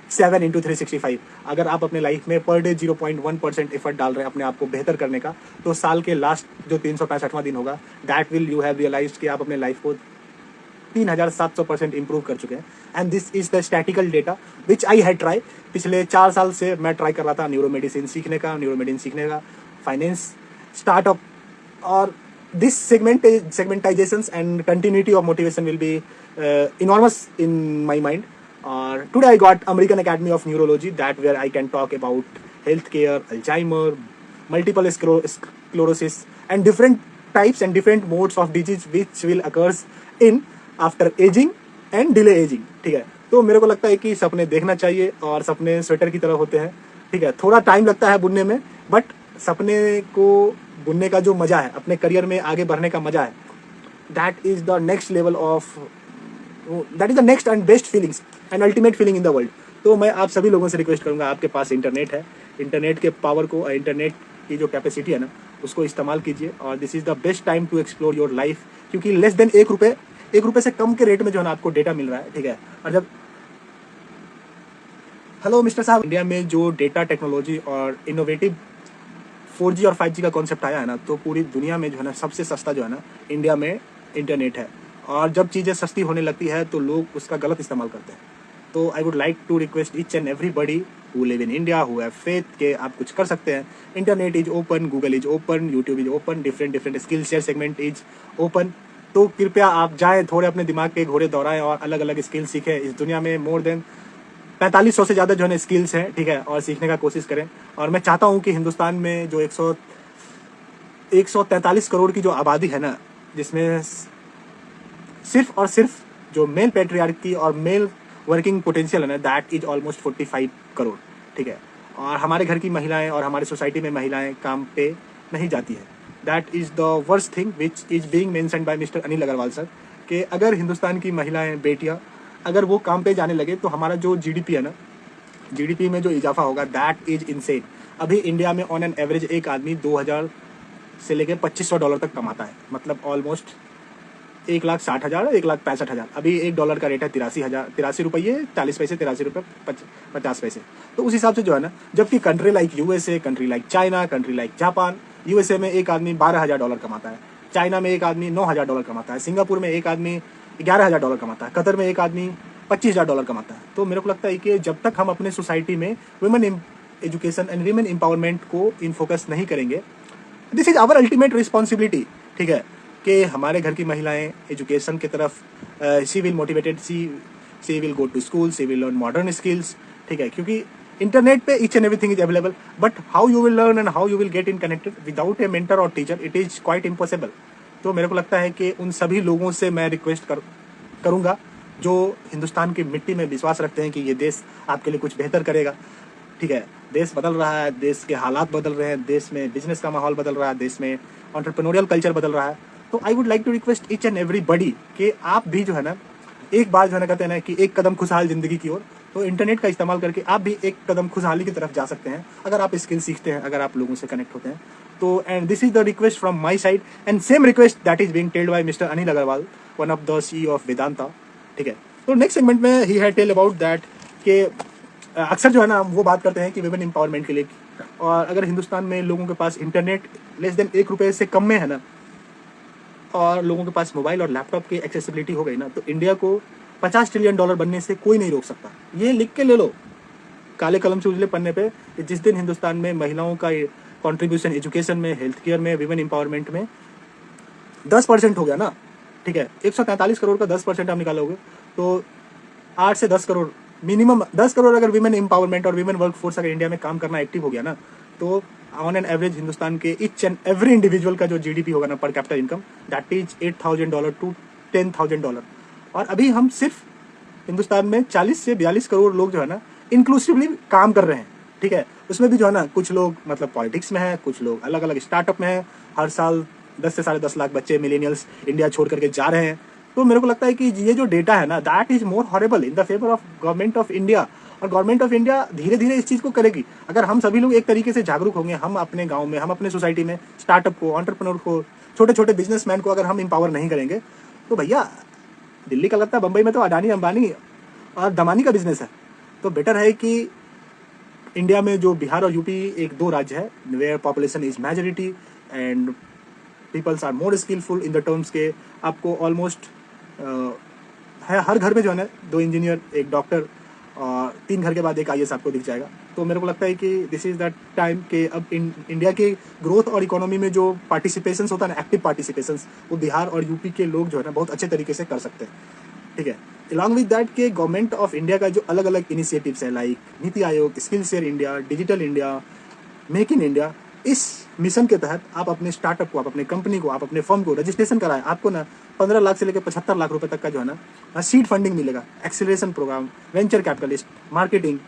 7 into 365। अगर आप अपने life में पर डे 0.1% एफर्ट डाल रहे हैं अपने आप को बेहतर करने का, तो साल के लास्ट जो 365वां दिन होगा that will you have realized कि आप अपने लाइफ को 3700% इम्प्रूव कर चुके हैं। And this is the statistical data which I had try. पिछले 4 साल से मैं ट्राई कर रहा था न्यूरोमेडिसिन सीखने का, फाइनेंस, स्टार्टअप, और this segmentations and continuity of motivation will be enormous in my mind. Today I got American Academy of Neurology, that where I can talk about healthcare, Alzheimer, multiple sclerosis and different types and different modes of disease which will occurs in after aging and delay aging, ठीक है। तो मेरे को लगता है कि सपने देखना चाहिए और सपने स्वेटर की तरह होते हैं, ठीक है। थोड़ा टाइम लगता है बुनने में, बट सपने को बुनने का जो मजा है, अपने करियर में आगे बढ़ने का मजा है, that is the next level of, that is the next and best feelings and ultimate feeling in the world. तो मैं आप सभी लोगों से रिक्वेस्ट करूंगा, आपके पास इंटरनेट है, इंटरनेट के पावर को, इंटरनेट की जो कैपेसिटी है ना उसको इस्तेमाल कीजिए। और this is the best time to explore your life, क्योंकि लेस देन एक रुपये से कम के रेट में जो है ना आपको डेटा मिल रहा है, ठीक है। और जब हेलो मिस्टर साहब, इंडिया में जो डेटा टेक्नोलॉजी और इनोवेटिव 4G और 5G का कॉन्सेप्ट आया है ना, तो पूरी दुनिया में जो है ना सबसे सस्ता जो है ना इंडिया में इंटरनेट है। और जब चीज़ें सस्ती होने लगती है तो लोग उसका गलत इस्तेमाल करते हैं। तो I would like to request each and everybody who live in India, who have faith के आप कुछ कर सकते हैं। Internet is open, Google is open, YouTube is open, different skill share segment is open. तो कृपया आप जाएँ, थोड़े अपने दिमाग के घोड़े दौड़ाएं और अलग अलग स्किल सीखें। इस दुनिया में मोर देन 4500 से ज़्यादा जो है स्किल्स हैं, ठीक है, और सीखने का कोशिश करें। और मैं चाहता हूँ कि हिंदुस्तान में जो 143 करोड़ की जो आबादी है ना, जिसमें सिर्फ और सिर्फ जो मेल पैट्रियार्की और मेल वर्किंग पोटेंशियल है ना, दैट इज ऑलमोस्ट 45 करोड़, ठीक है। और हमारे घर की महिलाएं और हमारे सोसाइटी में महिलाएं काम पे नहीं जाती है। That is the worst thing which is being mentioned by mister Anil Agarwal sir, कि अगर हिंदुस्तान की महिलाएं, बेटियां अगर वो काम पे जाने लगे तो हमारा जो जीडीपी है ना, जीडीपी में जो इजाफा होगा, दैट इज इनसेन। अभी इंडिया में ऑन एन एवरेज एक आदमी 2000 से लेकर $2500 तक कमाता है, मतलब ऑलमोस्ट 1,60,000, 1,65,000। अभी $1 का रेट है 83 रुपये 40 पैसे, 83 रुपये 50 पैसे। तो उस हिसाब से जो है ना, जबकि country like USA, country like China, country like Japan, USA में एक आदमी $12,000 कमाता है, चाइना में एक आदमी $9,000 कमाता है, सिंगापुर में एक आदमी $11,000 कमाता है, कतर में एक आदमी $25,000 कमाता है। तो मेरे को लगता है कि जब तक हम अपने सोसाइटी में women education and women empowerment को इन फोकस नहीं करेंगे, this is our ultimate responsibility, ठीक है, कि हमारे घर की महिलाएं एजुकेशन की तरफ she will motivated, she will go to school, she will learn modern skills, ठीक है। क्योंकि इंटरनेट पे each and everything is available, but how you will learn and how you will get in connected without a mentor और teacher, it is quite impossible. तो मेरे को लगता है कि उन सभी लोगों से मैं रिक्वेस्ट करूँगा जो हिंदुस्तान की मिट्टी में विश्वास रखते हैं कि ये देश आपके लिए कुछ बेहतर करेगा, ठीक है। देश बदल रहा है, देश के हालात बदल रहे हैं, देश में बिजनेस का माहौल बदल रहा है, देश में एंटरप्रेन्योरियल कल्चर बदल रहा है। तो I would like to request each and everybody कि आप भी जो है ना, एक बार जो है ना कहते हैं ना कि एक कदम खुशहाल जिंदगी की ओर, तो इंटरनेट का इस्तेमाल करके आप भी एक कदम खुशहाली की तरफ जा सकते हैं अगर आप स्किल सीखते हैं, अगर आप लोगों से कनेक्ट होते हैं। तो and this is the request from my side and same request that is being telled by mister Anil Agarwal, one of the CEO of Vedanta, ठीक है। तो नेक्स्ट सेगमेंट में he had tell about that कि अक्सर जो है ना वो बात करते हैं कि वुमेन एम्पावरमेंट के लिए, और अगर हिंदुस्तान में लोगों के पास इंटरनेट लेस देन $1 से कम में है ना, और लोगों के पास मोबाइल और लैपटॉप की एक्सेसिबिलिटी हो गई ना, तो इंडिया को $50 ट्रिलियन बनने से कोई नहीं रोक सकता। ये लिख के ले लो काले कलम से उजले पन्ने पे, जिस दिन हिंदुस्तान में महिलाओं का कंट्रीब्यूशन एजुकेशन में, हेल्थ केयर में, वुमेन एम्पावरमेंट में 10% हो गया ना, ठीक है, 143 करोड़ का 10% आप निकालोगे तो 8 से 10 करोड़, मिनिमम 10 करोड़ अगर वुमेन एम्पावरमेंट और वुमेन वर्क फोर्स अगर इंडिया में काम करना एक्टिव हो गया ना, तो ऑन एन एवरेज हिंदुस्तान के ईच एंड एवरी इंडिविजुअल का जो जीडीपी होगा ना, पर capital income, that is $8,000 to $10,000। और अभी हम सिर्फ हिंदुस्तान में 40 से 42 करोड़ लोग जो है ना इंक्लूसिवली काम कर रहे हैं, ठीक है। उसमें भी जो है ना कुछ लोग मतलब पॉलिटिक्स में है, कुछ लोग अलग अलग स्टार्टअप में है। हर साल 10 से 10.5 लाख बच्चे मिलेनियल्स इंडिया छोड़ करके जा रहे हैं। तो मेरे को लगता है कि ये जो डेटा है ना, that is more horrible in the favour of government of India. और गवर्नमेंट ऑफ इंडिया धीरे धीरे इस चीज़ को करेगी अगर हम सभी लोग एक तरीके से जागरूक होंगे। हम अपने गांव में, हम अपने सोसाइटी में स्टार्टअप को, एंटरप्रेन्योर को, छोटे छोटे बिजनेसमैन को अगर हम एम्पावर नहीं करेंगे, तो भैया दिल्ली, कलकत्ता, बम्बई में तो अडानी, अंबानी और दमानी का बिजनेस है। तो बेटर है कि इंडिया में जो बिहार और यूपी एक 2 राज्य है where population is majority and peoples are more skillful in the terms के आपको ऑलमोस्ट है हर घर में जो है ना 2 इंजीनियर, 1 डॉक्टर और 3 घर के बाद 1 IAS आपको दिख जाएगा। तो मेरे को लगता है कि दिस इज़ द टाइम के अब इंडिया के ग्रोथ और इकोनॉमी में जो पार्टिसिपेशंस होता है ना, एक्टिव पार्टिसिपेशंस, वो बिहार और यूपी के लोग जो है ना बहुत अच्छे तरीके से कर सकते हैं, ठीक है। अलॉन्ग विद दैट के गवर्नमेंट ऑफ इंडिया का जो अलग अलग इनिशिएटिव्स है, like NITI Aayog, skill share India, digital India, make in India, इस मिशन के तहत आप अपने स्टार्टअप को, आप अपने कंपनी को, आप अपने फर्म को रजिस्ट्रेशन कराएं। आपको ना 15 लाख से लेकर 75 लाख रुपए तक का जो है ना सीड फंडिंग मिलेगा, acceleration program, venture capitalist, marketing,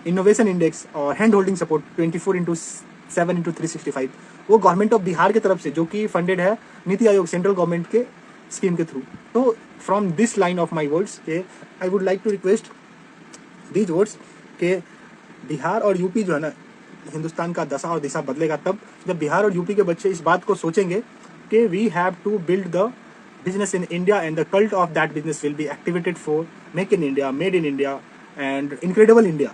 innovation index और हैंड होल्डिंग सपोर्ट 24/7/365 वो गवर्नमेंट ऑफ बिहार की तरफ से, जो कि फंडेड है नीति आयोग सेंट्रल गवर्नमेंट के स्कीम के थ्रू। तो from this line of my words के I would like to request these words के बिहार और यूपी जो है ना, हिंदुस्तान का दशा और दिशा बदलेगा तब जब बिहार और यूपी के बच्चे इस बात को सोचेंगे कि we have to build the business in India and the cult of that business will be activated for make in India, made in India and incredible India.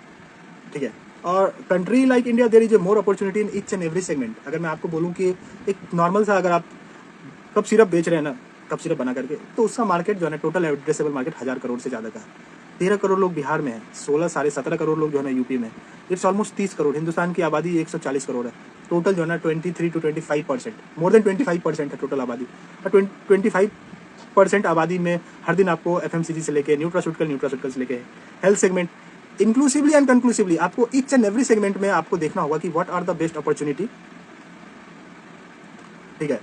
ठीक है, और country like India there is a more opportunity in each and every segment. अगर मैं आपको बोलूँ कि एक normal सा अगर आप कप सिरप बेच रहे हैं ना, कप सिरप बना करके, तो उसका मार्केट जो है ना, टोटल एड्रेसेबल मार्केट 1000 करोड़ से ज़्यादा का है. 13 करोड़ लोग बिहार में है, 17 करोड़ लोग जो है ना यूपी में. It's almost 30 crore. हिंदुस्तान की आबादी 140 करोड़ है. टोटल जो है ना 23 to 25%, मोर देन 25% है टोटल आबादी. 25% आबादी में हर दिन आपको FMCG से लेके न्यूट्रास्यूटिकल से लेके health segment, inclusively and conclusively आपको ईच एंड एवरी सेगमेंट में आपको देखना होगा कि what are the best opportunity. ठीक है,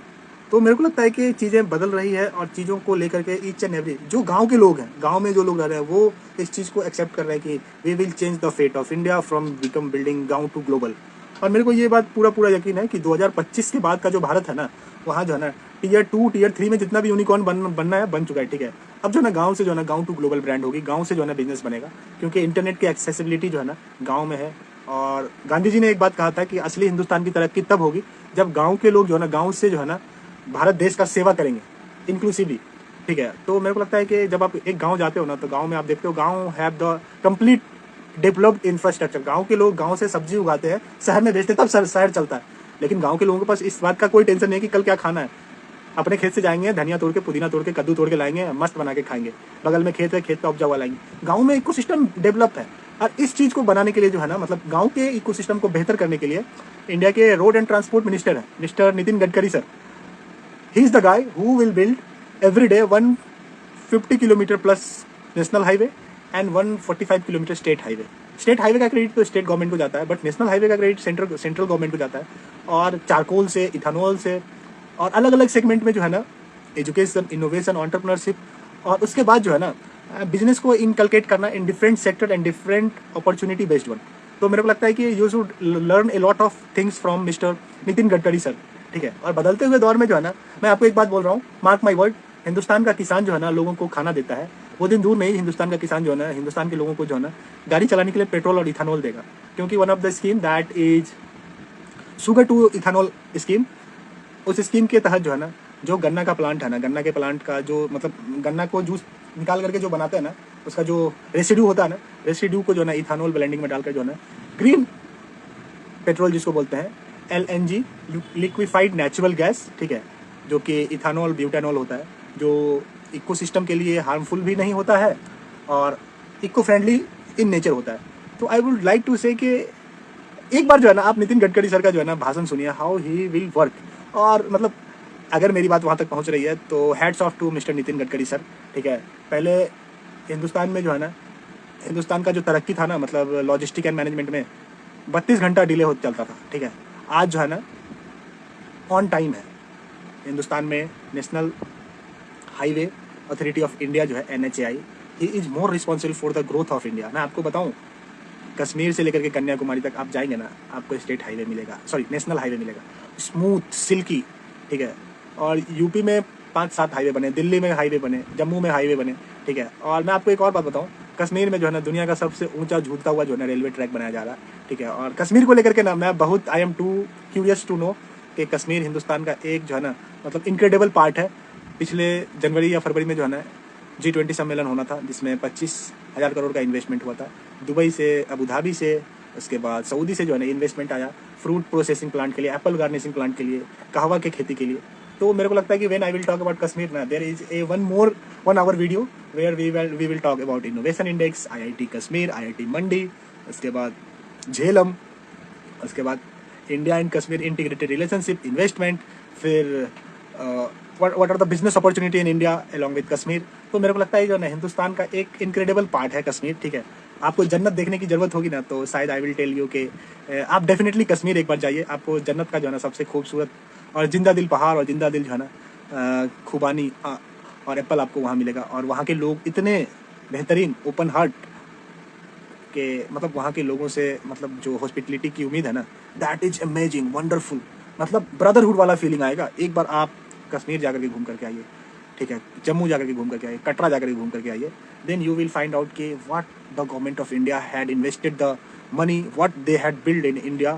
तो मेरे को लगता है कि चीज़ें बदल रही है और चीज़ों को लेकर के ईच एंड एवरी जो गांव के लोग हैं, गांव में जो लोग रह रहे हैं, वो इस चीज़ को एक्सेप्ट कर रहे हैं कि we will change the fate of India from become building gaon to global. और मेरे को ये बात पूरा यकीन है कि 2025 के बाद का जो भारत है ना, वहाँ जो है ना Tier 2 Tier 3 में जितना भी यूनिकॉर्न बनना है बन चुका है. ठीक है, अब जो है ना गांव से जो है ना गांव टू ग्लोबल ब्रांड होगी, गांव से जो है ना बिजनेस बनेगा, क्योंकि इंटरनेट की एक्सेसिबिलिटी जो है ना गांव में है. और गांधी जी ने एक बात कहा था कि असली हिंदुस्तान की तरक्की तब होगी जब गांव के लोग जो है ना गांव से जो है ना भारत देश का सेवा करेंगे इंक्लूसिवली. ठीक है, तो मेरे को लगता है कि जब आप एक गांव जाते हो ना, तो गांव में आप देखते हो गांव have the complete developed infrastructure. गांव के लोग गांव से सब्जी उगाते हैं, शहर में बेचते तब शहर चलता है. लेकिन गांव के लोगों के पास इस बात का कोई टेंशन नहीं है कि कल क्या खाना है. अपने खेत से जाएंगे, धनिया तोड़ के, पुदीना तोड़ के, कद्दू तोड़ के लाएंगे, मस्त बना के खाएंगे. बगल में खेत है, खेत का उपजाऊ लाएंगे. गांव में इकोसिस्टम डेवलप है. और इस चीज़ को बनाने के लिए जो है ना, मतलब गांव के इकोसिस्टम को बेहतर करने के लिए इंडिया के रोड एंड ट्रांसपोर्ट मिनिस्टर है mister Nitin Gadkari sir. He is the guy who will build every day 150 kilometre plus national highway and 145 kilometre state highway. State highway का क्रेडिट तो स्टेट गवर्नमेंट को जाता है, बट नेशनल हाईवे का credit central government को जाता है. और चारकोल से, इथानॉल से, और अलग अलग सेगमेंट में जो है ना एजुकेशन, इनोवेशन, एंटरप्रेन्योरशिप, और उसके बाद जो है ना बिजनेस को इनकलकेट करना in different sector and different opportunity based one. तो मेरे को लगता है कि you should learn a lot of things from mister Nitin Gadkari sir. ठीक है, और बदलते हुए दौर में जो है ना, मैं आपको एक बात बोल रहा हूँ, मार्क माई वर्ड, हिंदुस्तान का किसान जो है ना लोगों को खाना देता है. वो दिन दूर नहीं, हिंदुस्तान का किसान जो है ना, हिंदुस्तान के लोगों को जो है ना गाड़ी चलाने के लिए पेट्रोल और इथानॉल देगा. क्योंकि one of the scheme that is sugar to ethanol scheme, उस स्कीम के तहत जो है ना, जो गन्ना का प्लांट है ना, गन्ना के प्लांट का जो मतलब गन्ना को जूस निकाल करके जो बनाते हैं ना, उसका जो रेसिड्यू होता है ना, रेसिड्यू को जो है ना इथानॉल ब्लेंडिंग में डालकर जो है ना ग्रीन पेट्रोल जिसको बोलते हैं, LNG, लिक्विफाइड नेचुरल गैस, ठीक है, जो कि इथानॉल ब्यूटानॉल होता है, जो इकोसिस्टम के लिए हार्मफुल भी नहीं होता है और इको फ्रेंडली इन नेचर होता है. तो आई वुड लाइक टू से कि एक बार जो है ना आप नितिन गडकरी सर का जो है ना भाषण सुनिए, हाउ ही विल वर्क. और मतलब अगर मेरी बात वहाँ तक पहुँच रही है तो hats off to mister Nitin Gadkari sir. ठीक है, पहले हिंदुस्तान में जो है ना, हिंदुस्तान का जो तरक्की था ना, मतलब लॉजिस्टिक एंड मैनेजमेंट में 32 घंटा डिले हो चलता था. ठीक है, आज जो है ना ऑन टाइम है. हिंदुस्तान में national highway authority of India जो है NHAI, he is more responsible for the growth of India. मैं आपको बताऊं, कश्मीर से लेकर के कन्याकुमारी तक आप जाएंगे ना, आपको स्टेट हाईवे मिलेगा, सॉरी नेशनल हाईवे मिलेगा, स्मूथ, सिल्की. ठीक है, और यूपी में 5-7 हाईवे बने, दिल्ली में हाईवे बने, जम्मू में हाईवे बने. ठीक है, और मैं आपको एक और बात बताऊं, कश्मीर में जो है ना दुनिया का सबसे ऊंचा झूलता हुआ जो है ना रेलवे ट्रैक बनाया जा रहा है. ठीक है, और कश्मीर को लेकर के ना मैं बहुत I am too curious to know कि कश्मीर हिंदुस्तान का एक जो है ना मतलब इनक्रेडिबल पार्ट है. पिछले जनवरी या फरवरी में जो है ना G20 सम्मेलन होना था, जिसमें 25,000 करोड़ का इन्वेस्टमेंट हुआ था. दुबई से, अबू धाबी से, उसके बाद सऊदी से जो है ना इन्वेस्टमेंट आया फ्रूट प्रोसेसिंग प्लांट के लिए, एप्पल गार्निशिंग प्लांट के लिए, कहवा के खेती के लिए. तो मेरे को लगता है कि when I will talk about Kashmir ना, there is a one hour video where we will talk about innovation index, IIT Kashmir, IIT Mandi, उसके बाद झेलम, उसके बाद India and Kashmir integrated relationship, investment, फिर what are the business opportunity in India along with Kashmir. तो मेरे को लगता है जो ना हिंदुस्तान का एक इनक्रेडिबल पार्ट है कश्मीर. ठीक है, आपको जन्नत देखने की जरूरत होगी ना, तो शायद आई विल टेल यू कि आप डेफिनेटली कश्मीर एक बार जाइए. आपको जन्नत का जो है ना सबसे खूबसूरत और जिंदा दिल पहाड़ और जिंदा दिल जो है ना खुबानी और एप्पल आपको वहाँ मिलेगा. और वहाँ के लोग इतने बेहतरीन, ओपन हार्ट के, मतलब वहाँ के लोगों से मतलब जो हॉस्पिटलिटी की उम्मीद है ना, दैट इज अमेजिंग, वंडरफुल. मतलब ब्रदरहुड वाला फीलिंग आएगा. एक बार आप कश्मीर जाकर के घूम करके आइए. ठीक है, जम्मू जाकर के घूम करके आइए, कटरा जाकर के घूम करके आइए, then you will find out कि what the government of India had invested the money, what they had build in India,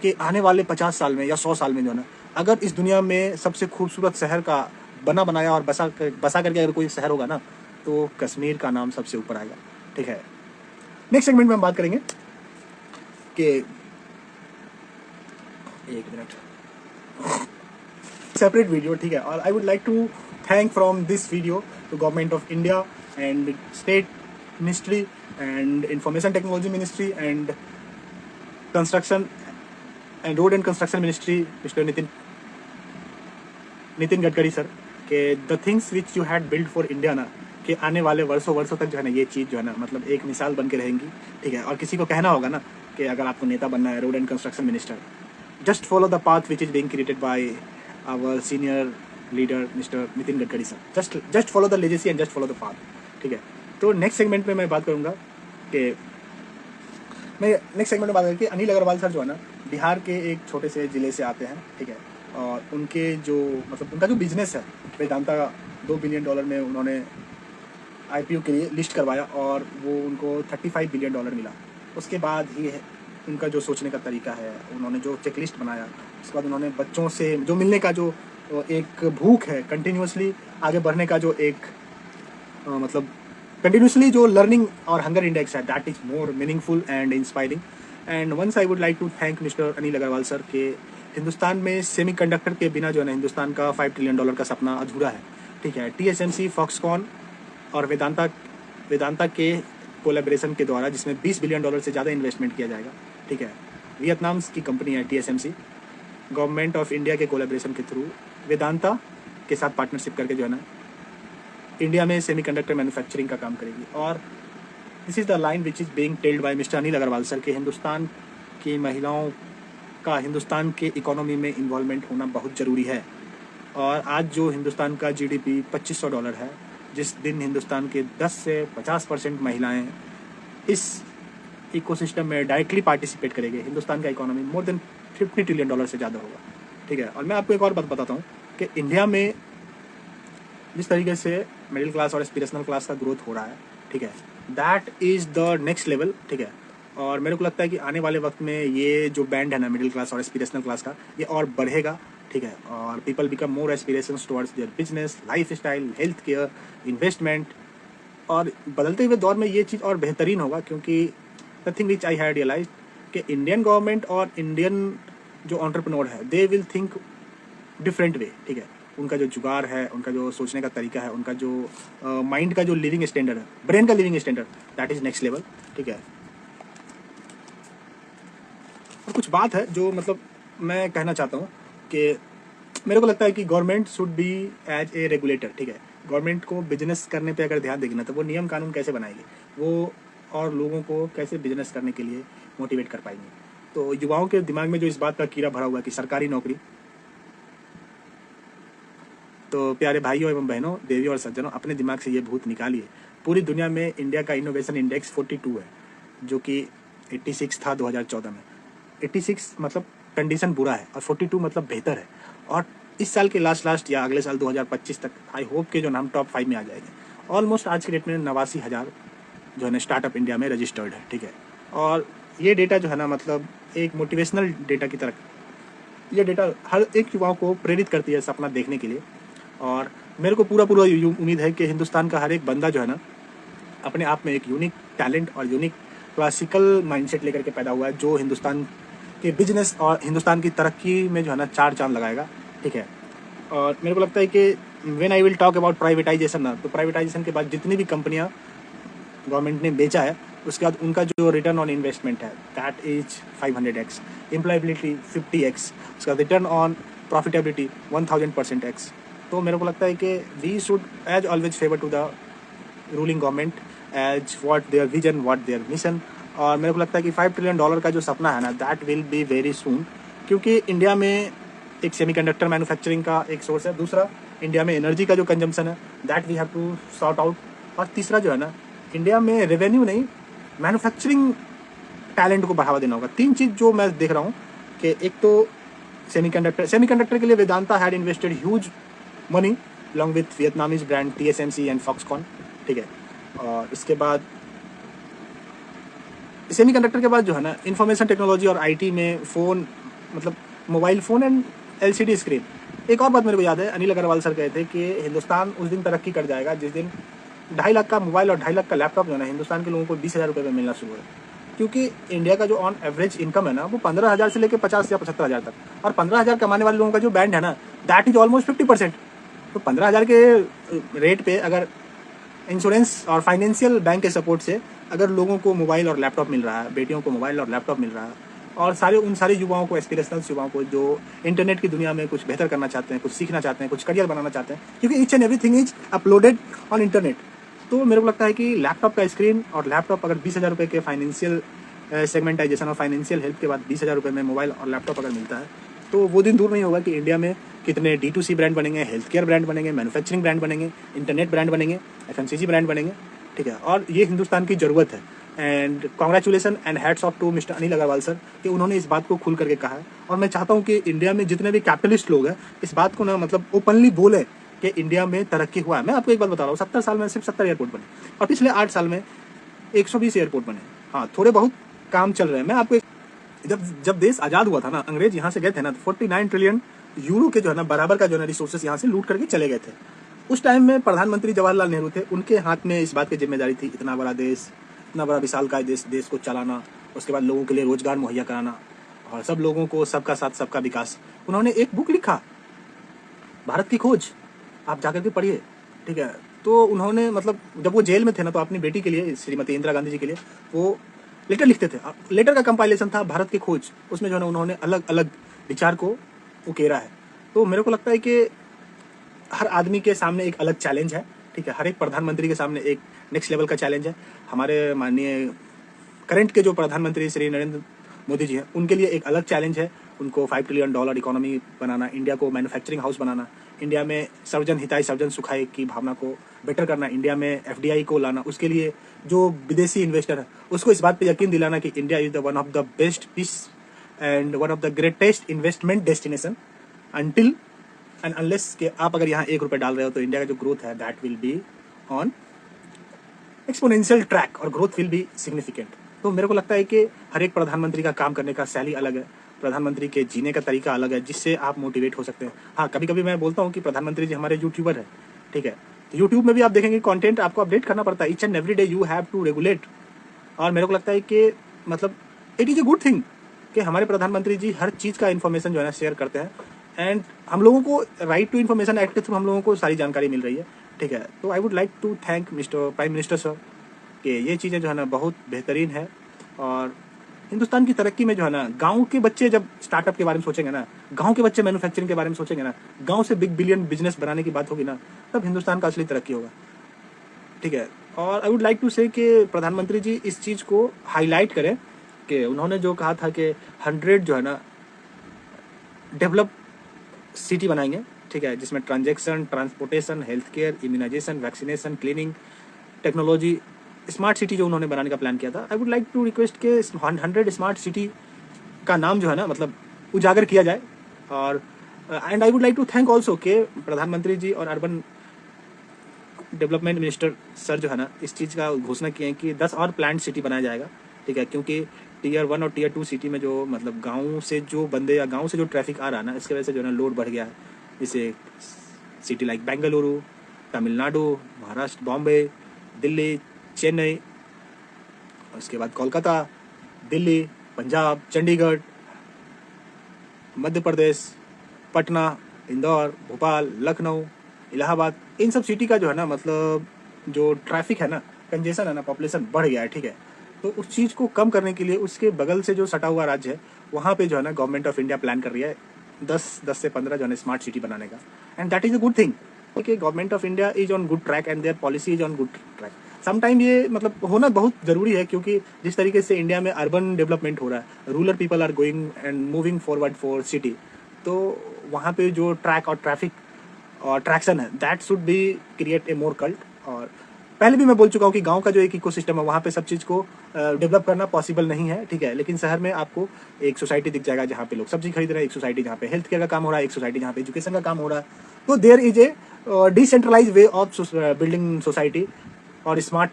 कि आने वाले 50 साल में या 100 साल में जो है ना, अगर इस दुनिया में सबसे खूबसूरत शहर का बना बनाया और बसा करके अगर कोई शहर होगा ना, तो कश्मीर का नाम सबसे ऊपर आएगा। ठीक है, नेक्स्ट सेगमेंट में हम बात करेंगे कि एक मिनट सेपरेट वीडियो, ठीक है, और I would like to thank from this video to government of India and state ministry and information technology ministry and construction and road and construction ministry, mister Nitin Gadkari sir, के the things which you had build for India ना, कि आने वाले वर्षों तक जो है ना ये चीज़ जो है ना मतलब एक मिसाल बन के रहेंगी। ठीक है, और किसी को कहना होगा ना कि अगर आपको नेता बनना है, road and construction minister, just follow the path which is being created by our senior leader mister Nitin Gadkari sir, just follow the legacy and just follow the path. ठीक है, तो नेक्स्ट सेगमेंट में मैं बात करूँगा कि अनिल अग्रवाल सर जो है ना बिहार के एक छोटे से ज़िले से आते हैं। ठीक है, और उनके जो मतलब उनका जो बिजनेस है वेदांता का, $2 बिलियन में उन्होंने IPO के लिए लिस्ट करवाया और वो उनको $35 बिलियन मिला। उसके बाद ही उनका जो सोचने का तरीका है, उन्होंने जो चेकलिस्ट बनाया, उसके बाद उन्होंने बच्चों से जो मिलने का जो एक भूख है, कंटिन्यूसली आगे बढ़ने का जो एक मतलब कंटिन्यूसली जो लर्निंग और हंगर इंडेक्स है, that is more meaningful and inspiring. And once I would like to thank mister Anil Agarwal sir के हिंदुस्तान में सेमीकंडक्टर के बिना जो है ना हिंदुस्तान का $5 ट्रिलियन का सपना अधूरा है। ठीक है, TSMC, फॉक्सकॉन और वेदांता के कोलैबोरेशन के द्वारा, जिसमें $20 बिलियन से ज़्यादा इन्वेस्टमेंट किया जाएगा। ठीक है, वियतनाम की कंपनी है TSMC, गवर्नमेंट ऑफ इंडिया के कोलैबोरेशन के थ्रू वेदांता के साथ पार्टनरशिप करके जो है ना इंडिया में सेमीकंडक्टर मैन्युफैक्चरिंग का काम करेगी। और this is the line which is being telled by mister Anil Agarwal sir के हिंदुस्तान की महिलाओं का हिंदुस्तान के इकोनॉमी में इन्वॉल्वमेंट होना बहुत ज़रूरी है। और आज जो हिंदुस्तान का GDP $2500 है, जिस दिन हिंदुस्तान के 10 से 50% महिलाएं इस इकोसिस्टम में डायरेक्टली पार्टिसिपेट करेंगे, हिंदुस्तान का इकोनॉमी मोर देन $50 ट्रिलियन से ज़्यादा होगा। ठीक है, और मैं आपको एक और बात बताता हूँ कि इंडिया में जिस तरीके से मिडिल क्लास और एस्पिरेशनल क्लास का ग्रोथ हो रहा है, ठीक है, that is the next level. ठीक है, और मेरे को लगता है कि आने वाले वक्त में ये जो बैंड है ना मिडिल क्लास और एस्पिरेशनल क्लास का, ये और बढ़ेगा। ठीक है, और people become more aspirations towards their business, life style, health care, investment, और बदलते हुए दौर में ये चीज़ और बेहतरीन होगा, क्योंकि the thing which I had realize कि इंडियन गवर्नमेंट और इंडियन जो एंटरप्रेन्योर है, they will think different way. ठीक है, उनका जो जुगाड़ है, उनका जो सोचने का तरीका है, उनका जो माइंड का जो लिविंग स्टैंडर्ड है, ब्रेन का living standard, that is next level. ठीक है, और कुछ बात है जो मतलब मैं कहना चाहता हूँ कि मेरे को लगता है कि government should be as a regulator. ठीक है, गवर्नमेंट को बिजनेस करने पे अगर ध्यान देगी ना, तो वो नियम कानून कैसे बनाएगी, वो और लोगों को कैसे बिजनेस करने के लिए मोटिवेट कर पाएंगे। तो युवाओं के दिमाग में जो इस बात का कीड़ा भरा हुआ है कि सरकारी नौकरी, तो प्यारे भाइयों एवं बहनों, देवियों और सज्जनों, अपने दिमाग से ये भूत निकालिए। पूरी दुनिया में इंडिया का इनोवेशन इंडेक्स 42 है, जो कि 86 था 2014 में। 86 मतलब कंडीशन बुरा है और 42 मतलब बेहतर है। और इस साल के लास्ट या अगले साल 2025 तक आई होप के जो नाम टॉप 5 में आ जाएंगे। ऑलमोस्ट आज के डेट में 89,000 जो है ना स्टार्टअप इंडिया में रजिस्टर्ड है। ठीक है, और ये डेटा जो है ना मतलब एक मोटिवेशनल डेटा की तरह, ये डेटा हर एक युवाओं को प्रेरित करती है सपना देखने के लिए। और मेरे को पूरा उम्मीद है कि हिंदुस्तान का हर एक बंदा जो है ना अपने आप में एक यूनिक टैलेंट और यूनिक क्लासिकल माइंडसेट लेकर के पैदा हुआ है, जो हिंदुस्तान के बिजनेस और हिंदुस्तान की तरक्की में जो है ना 4 चांद लगाएगा। ठीक है, और मेरे को लगता है कि when I will talk about privatisation ना, तो प्राइवेटाइजेशन के बाद जितनी भी कंपनियां गवर्नमेंट ने बेचा है, उसके बाद उनका जो रिटर्न ऑन इन्वेस्टमेंट है, that is 500x, employability 50x, उसका रिटर्न ऑन प्रॉफिटेबिलिटी 1000% x। तो मेरे को लगता है कि we should as always favour to the ruling government as what their vision, what their mission. और मेरे को लगता है कि $5 ट्रिलियन का जो सपना है ना, that will be very soon, क्योंकि इंडिया में एक सेमीकंडक्टर मैन्युफैक्चरिंग का एक सोर्स है, दूसरा इंडिया में एनर्जी का जो कंजम्पशन है, that we have to sort out, और तीसरा जो है ना इंडिया में रेवेन्यू नहीं, मैन्युफैक्चरिंग टैलेंट को बढ़ावा देना होगा। 3 चीज़ जो मैं देख रहा हूँ कि एक तो सेमीकंडक्टर के लिए Vedanta had invested huge money, along with Vietnamese brand TSMC and Foxconn, ठीक है। और इसके बाद सेमीकंडक्टर के बाद जो है ना इंफॉर्मेशन टेक्नोलॉजी और IT में फ़ोन, मतलब mobile phone and LCD screen. एक और बात मेरे को याद है, अनिल अग्रवाल सर कहते थे कि हिंदुस्तान उस दिन तरक्की कर जाएगा जिस दिन 2.5 लाख का मोबाइल और 2.5 लाख का लैपटॉप जो है ना हिंदुस्तान के लोगों को 20,000 रुपये में मिलना शुरू है। क्योंकि इंडिया का जो ऑन एवरेज इनकम है ना वो 15,000 से लेकर 50 या 75,000 तक, और 15,000 कमाने वाले लोगों का जो बैंड है ना दैट इज ऑलमोस्ट 50%। तो 15,000 के रेट पे अगर इंश्योरेंस और फाइनेंशियल बैंक के सपोर्ट से अगर लोगों को मोबाइल और लैपटॉप मिल रहा है, बेटियों को मोबाइल और लैपटॉप मिल रहा है, और उन सारे युवाओं को, एस्पिरेशनल युवाओं को जो इंटरनेट की दुनिया में कुछ बेहतर करना चाहते हैं, कुछ सीखना चाहते हैं, कुछ करियर बनाना चाहते हैं, क्योंकि each and everything is uploaded on internet. तो मेरे को लगता है कि लैपटॉप का स्क्रीन और लैपटॉप अगर 20,000 रुपये के फाइनेंशियल सेगमेंटाइजेशन और फाइनेंशियल हेल्प के बाद 20,000 रुपये में मोबाइल और लैपटॉप अगर मिलता है, तो वो दिन दूर नहीं होगा कि इंडिया में कितने D2C ब्रांड बनेंगे, हेल्थ केयर ब्रांड बनेंगे, मैन्युफैक्चरिंग ब्रांड बनेंगे, इंटरनेट ब्रांड बनेंगे, FMCG ब्रांड बनेंगे, ठीक है। और ये हिंदुस्तान की ज़रूरत है। And congratulation and hats off to mister Anil Agarwal sir कि उन्होंने इस बात को खुल करके कहा है। और मैं चाहता हूँ कि इंडिया में जितने भी कैपिटलिस्ट लोग हैं इस बात को ना मतलब ओपनली बोले कि इंडिया में तरक्की हुआ है। मैं आपको एक बात बता रहा हूँ, 70 साल में सिर्फ 70 एयरपोर्ट बने और पिछले 8 साल में 120 एयरपोर्ट बने। हाँ, थोड़े बहुत काम चल रहे हैं। मैं आपको जब देश आज़ाद हुआ था ना, अंग्रेज यहाँ से गए थे ना, 49 ट्रिलियन यूरो के जो है ना बराबर का जो है ना रिसोर्सेस यहाँ से लूट करके चले गए थे। उस टाइम में प्रधानमंत्री जवाहरलाल नेहरू थे, उनके हाथ में इस बात की जिम्मेदारी थी इतना बड़ा देश, इतना बड़ा विशालकाय देश को चलाना, उसके बाद लोगों के लिए रोजगार मुहैया कराना और सब लोगों को सबका साथ सबका विकास। उन्होंने एक बुक लिखा, भारत की खोज, आप जाकर के पढ़िए, ठीक है। तो उन्होंने मतलब जब वो जेल में थे ना तो अपनी बेटी के लिए, श्रीमती इंदिरा गांधी जी के लिए, वो लेटर लिखते थे। लेटर का कंपाइलेशन था भारत की खोज, उसमें जो है ना उन्होंने अलग अलग विचार को उकेरा है। तो मेरे को लगता है कि हर आदमी के सामने एक अलग चैलेंज है, ठीक है। हर एक प्रधानमंत्री के सामने एक नेक्स्ट लेवल का चैलेंज है। हमारे माननीय करंट के जो प्रधानमंत्री श्री नरेंद्र मोदी जी हैं, उनके लिए एक अलग चैलेंज है। उनको $5 ट्रिलियन इकोनॉमी बनाना, इंडिया को मैन्युफैक्चरिंग हाउस बनाना, इंडिया में सर्वजन हिताय सर्वजन सुखाय की भावना को बेटर करना, इंडिया में FDI को लाना, उसके लिए जो विदेशी इन्वेस्टर है उसको इस बात पे यकीन दिलाना कि India is the one of the best piece and one of the greatest investment destination until and unless कि आप अगर यहाँ 1 रुपये डाल रहे हो तो इंडिया का जो ग्रोथ है that will be on exponential track और ग्रोथ विल बी सिग्निफिकेंट। तो मेरे को लगता है कि हर एक प्रधानमंत्री का काम करने का शैली अलग है, प्रधानमंत्री के जीने का तरीका अलग है, जिससे आप मोटिवेट हो सकते हैं। हाँ, कभी कभी मैं बोलता हूँ कि प्रधानमंत्री जी हमारे यूट्यूबर है, ठीक है। तो यूट्यूब में भी आप देखेंगे कंटेंट आपको अपडेट करना पड़ता है, each and every day you have to regulate. और मेरे को लगता है कि मतलब it is a good thing कि हमारे प्रधानमंत्री जी हर चीज़ का इन्फॉर्मेशन जो है ना शेयर करते हैं, एंड हम लोगों को राइट टू इन्फॉर्मेशन एक्ट के थ्रू हम लोगों को सारी जानकारी मिल रही है, ठीक है। तो I would like to thank mister prime minister sir कि ये चीज़ें जो है ना बहुत बेहतरीन है। और हिंदुस्तान की तरक्की में जो है ना गांव के बच्चे जब स्टार्टअप के बारे में सोचेंगे ना, गांव के बच्चे मैन्युफैक्चरिंग के बारे में सोचेंगे ना, गांव से बिग बिलियन बिजनेस बनाने की बात होगी ना, तब हिंदुस्तान का असली तरक्की होगा, ठीक है। और आई वुड लाइक टू से कि प्रधानमंत्री जी इस चीज़ को हाईलाइट करें कि उन्होंने जो कहा था कि 100 जो है ना डेवलप सिटी बनाएंगे, ठीक है, जिसमें transaction, transportation, health care, immunisation, vaccination, cleaning, technology, smart city जो उन्होंने बनाने का प्लान किया था। I would like to request के 100 स्मार्ट सिटी का नाम जो है ना मतलब उजागर किया जाए। और and I would like to thank also के प्रधानमंत्री जी और अर्बन डेवलपमेंट मिनिस्टर सर जो है ना इस चीज़ का घोषणा किए हैं कि 10 और प्लांट सिटी बनाया जाएगा, ठीक है। क्योंकि Tier 1 और Tier 2 सिटी में जो मतलब गाँव से जो बंदे या गाँव से जो ट्रैफिक आ रहा है ना, इसकी वजह से जो है ना लोड बढ़ गया है। जैसे सिटी लाइक बेंगलुरु, तमिलनाडु, महाराष्ट्र, बॉम्बे, दिल्ली, चेन्नई, उसके बाद कोलकाता, दिल्ली, पंजाब, चंडीगढ़, मध्य प्रदेश, पटना, इंदौर, भोपाल, लखनऊ, इलाहाबाद, इन सब सिटी का जो है ना मतलब जो ट्रैफिक है ना, कंजेशन है ना, पॉपुलेशन बढ़ गया है, ठीक है। तो उस चीज़ को कम करने के लिए उसके बगल से जो सटा हुआ राज्य है वहाँ पे जो है ना गवर्नमेंट ऑफ इंडिया प्लान कर रही है 10 से 15 जो है ना स्मार्ट सिटी बनाने का, and that is a good thing कि government of India is on good track and their policy is on good track. Sometime ये मतलब होना बहुत ज़रूरी है, क्योंकि जिस तरीके से इंडिया में अर्बन डेवलपमेंट हो रहा है, rural people are going and moving forward for city, तो वहाँ पे जो ट्रैक और ट्रैफिक और ट्रैक्शन है that should be create a more cult. और पहले भी मैं बोल चुका हूँ कि गांव का जो एक इकोसिस्टम है वहाँ पे सब चीज़ को डेवलप करना पॉसिबल नहीं है, ठीक है। लेकिन शहर में आपको एक सोसाइटी दिख जाएगा जहाँ पे लोग सब्जी खरीद रहे हैं, एक सोसाइटी जहाँ पे हेल्थ केयर का काम हो रहा है, एक सोसाइटी जहाँ पे एजुकेशन का काम हो रहा है। तो there is a decentralise way of building society और स्मार्ट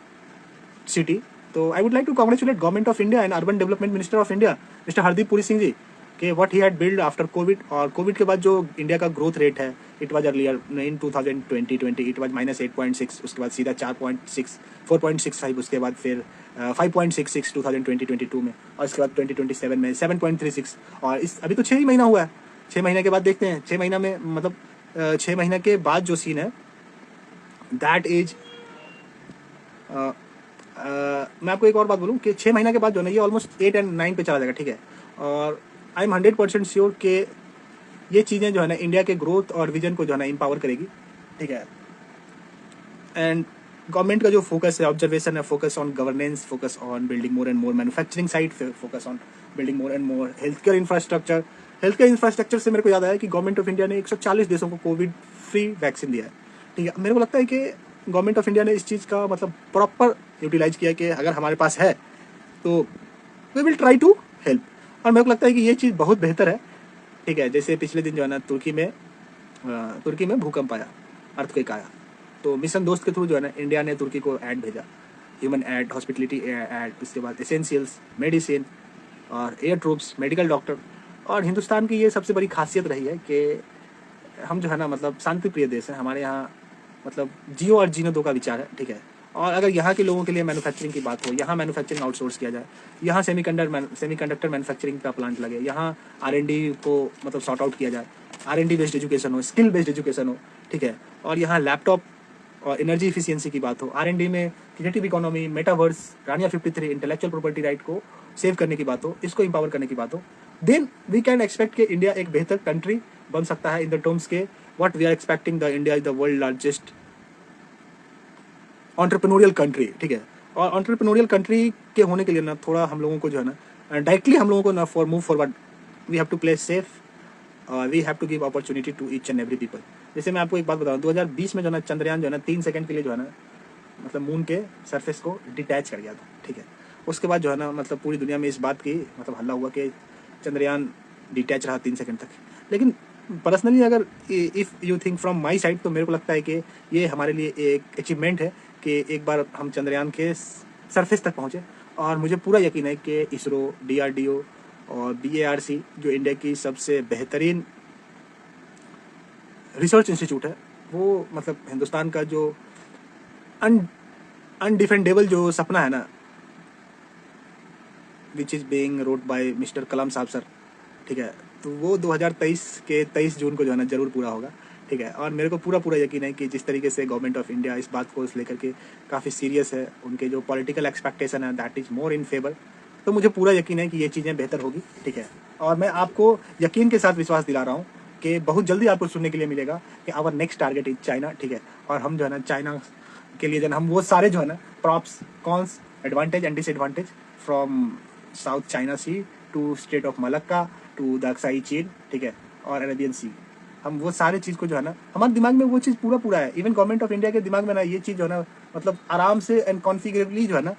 सिटी. तो I would like to congratulate government of India and urban development minister of India mister Hardeep Puri Singh ji कि what he had build after Covid. और Covid के बाद जो India का growth rate है, it was earlier in 2020 it was -8.6, उसके बाद सीधा 4.6 4.65, उसके बाद फिर 5.66 2020-22 में, और इसके बाद 2027 में 7.36. और इस अभी तो 6 ही महीना हुआ है. 6 महीने के बाद देखते हैं. 6 महीना में मतलब 6 महीने के बाद जो सीन है दैट इज मैं आपको एक और बात बोलूँ कि 6 महीने के बाद जो है ना ये ऑलमोस्ट 8 और 9 पे चला जाएगा. ठीक है. और आई एम 100% श्योर कि ये चीज़ें जो है ना इंडिया के ग्रोथ और विजन को जो है ना एम्पावर करेगी. ठीक है. एंड गवर्नमेंट का जो फोकस है, ऑब्जर्वेशन है, focus on governance, focus on building more and more manufacturing site, focus on building more and more health care infrastructure. Health care infrastructure से मेरे को याद आया कि गवर्नमेंट ऑफ इंडिया ने 140 देशों को कोविड फ्री वैक्सीन दिया है. ठीक है. मेरे को लगता है कि गवर्नमेंट ऑफ इंडिया ने इस चीज़ का मतलब प्रॉपर यूटिलाइज किया कि अगर हमारे पास है तो we will try to help. और मेरे को लगता है कि ये चीज़ बहुत बेहतर है. ठीक है. जैसे पिछले दिन जो है ना तुर्की में भूकंप आया, अर्थक्वेक आया, तो मिशन दोस्त के थ्रू जो है ना इंडिया ने तुर्की को ऐड भेजा, ह्यूमन ऐड, हॉस्पिटलिटी ऐड, उसके बाद एसेंशियल्स, मेडिसिन और एयर ट्रूप्स, मेडिकल डॉक्टर. और हिंदुस्तान की ये सबसे बड़ी खासियत रही है कि हम जो है ना मतलब शांति प्रिय देश है. हमारे यहाँ मतलब जियो और जीनो दो का विचार है. ठीक है. और अगर यहाँ के लोगों के लिए मैन्युफैक्चरिंग की बात हो, यहाँ मैन्युफैक्चरिंग आउटसोर्स किया जाए, यहाँ सेमीकंडक्टर मैन्युफैक्चरिंग का प्लांट लगे, यहाँ R&D को मतलब सॉर्ट आउट किया जाए, R&D बेस्ड एजुकेशन हो, स्किल बेस्ड एजुकेशन हो. ठीक है. और यहाँ लैपटॉप और एनर्जी इफिशियंसी की बात हो, R&D में क्रिएटिव इकोनॉमी, मेटावर्स, रानिया 53, इंटेलेक्चुअल प्रॉपर्टी राइट को सेव करने की बात हो, इसको एम्पावर करने की बात हो, देन वी कैन एक्सपेक्ट कि इंडिया एक बेहतर कंट्री बन सकता है इन द टर्म्स के what we are expecting the India is the world largest entrepreneurial country. ठीक है. और एंटरप्रेन्योरियल कंट्री के होने के लिए ना थोड़ा हम लोगों को जो है ना डायरेक्टली हम लोगों को ना for move forward we have to play safe, we have to give opportunity to each and every people. जैसे मैं आपको एक बात बताऊँ, 2020 में जो है ना चंद्रयान जो है ना 3 सेकंड के लिए जो है ना मतलब मून के सरफेस को डिटैच कर गया था. ठीक है. उसके बाद जो है ना मतलब पूरी दुनिया में इस बात की मतलब हल्ला हुआ कि चंद्रयान डिटैच रहा 3 सेकंड तक. लेकिन पर्सनली अगर if you think from my side, तो मेरे को लगता है कि ये हमारे लिए एक अचीवमेंट है कि एक बार हम चंद्रयान के सरफेस तक पहुँचे. और मुझे पूरा यकीन है कि इसरो, DRDO और BARC जो इंडिया की सबसे बेहतरीन रिसर्च इंस्टीट्यूट है, वो मतलब हिंदुस्तान का जो अनडिफेंडेबल जो सपना है ना, which is being road by mister Kalam साहब सर. ठीक है. तो वो 2023 के 23 जून को जो है ना ज़रूर पूरा होगा. ठीक है. और मेरे को पूरा यकीन है कि जिस तरीके से गवर्नमेंट ऑफ इंडिया इस बात को लेकर के काफ़ी सीरियस है, उनके जो पॉलिटिकल एक्सपेक्टेशन है that is more in favour, तो मुझे पूरा यकीन है कि ये चीज़ें बेहतर होगी. ठीक है. और मैं आपको यकीन के साथ विश्वास दिला रहा हूँ कि बहुत जल्दी आपको सुनने के लिए मिलेगा कि our next target is China. ठीक है. और हम जो है ना चाइना के लिए जो है ना हम वो सारे जो है ना props, cons, advantage and disadvantage from South China Sea to state of Malacca to the Aksai Chin, ठीक है, और अरेबियन सी, हम वो सारे चीज़ को जो है ना हमारे दिमाग में वो चीज़ पूरा है. इवन गवर्नमेंट ऑफ इंडिया के दिमाग में ना ये चीज़ जो है ना मतलब आराम से एंड कॉन्फिगरेबली जो है ना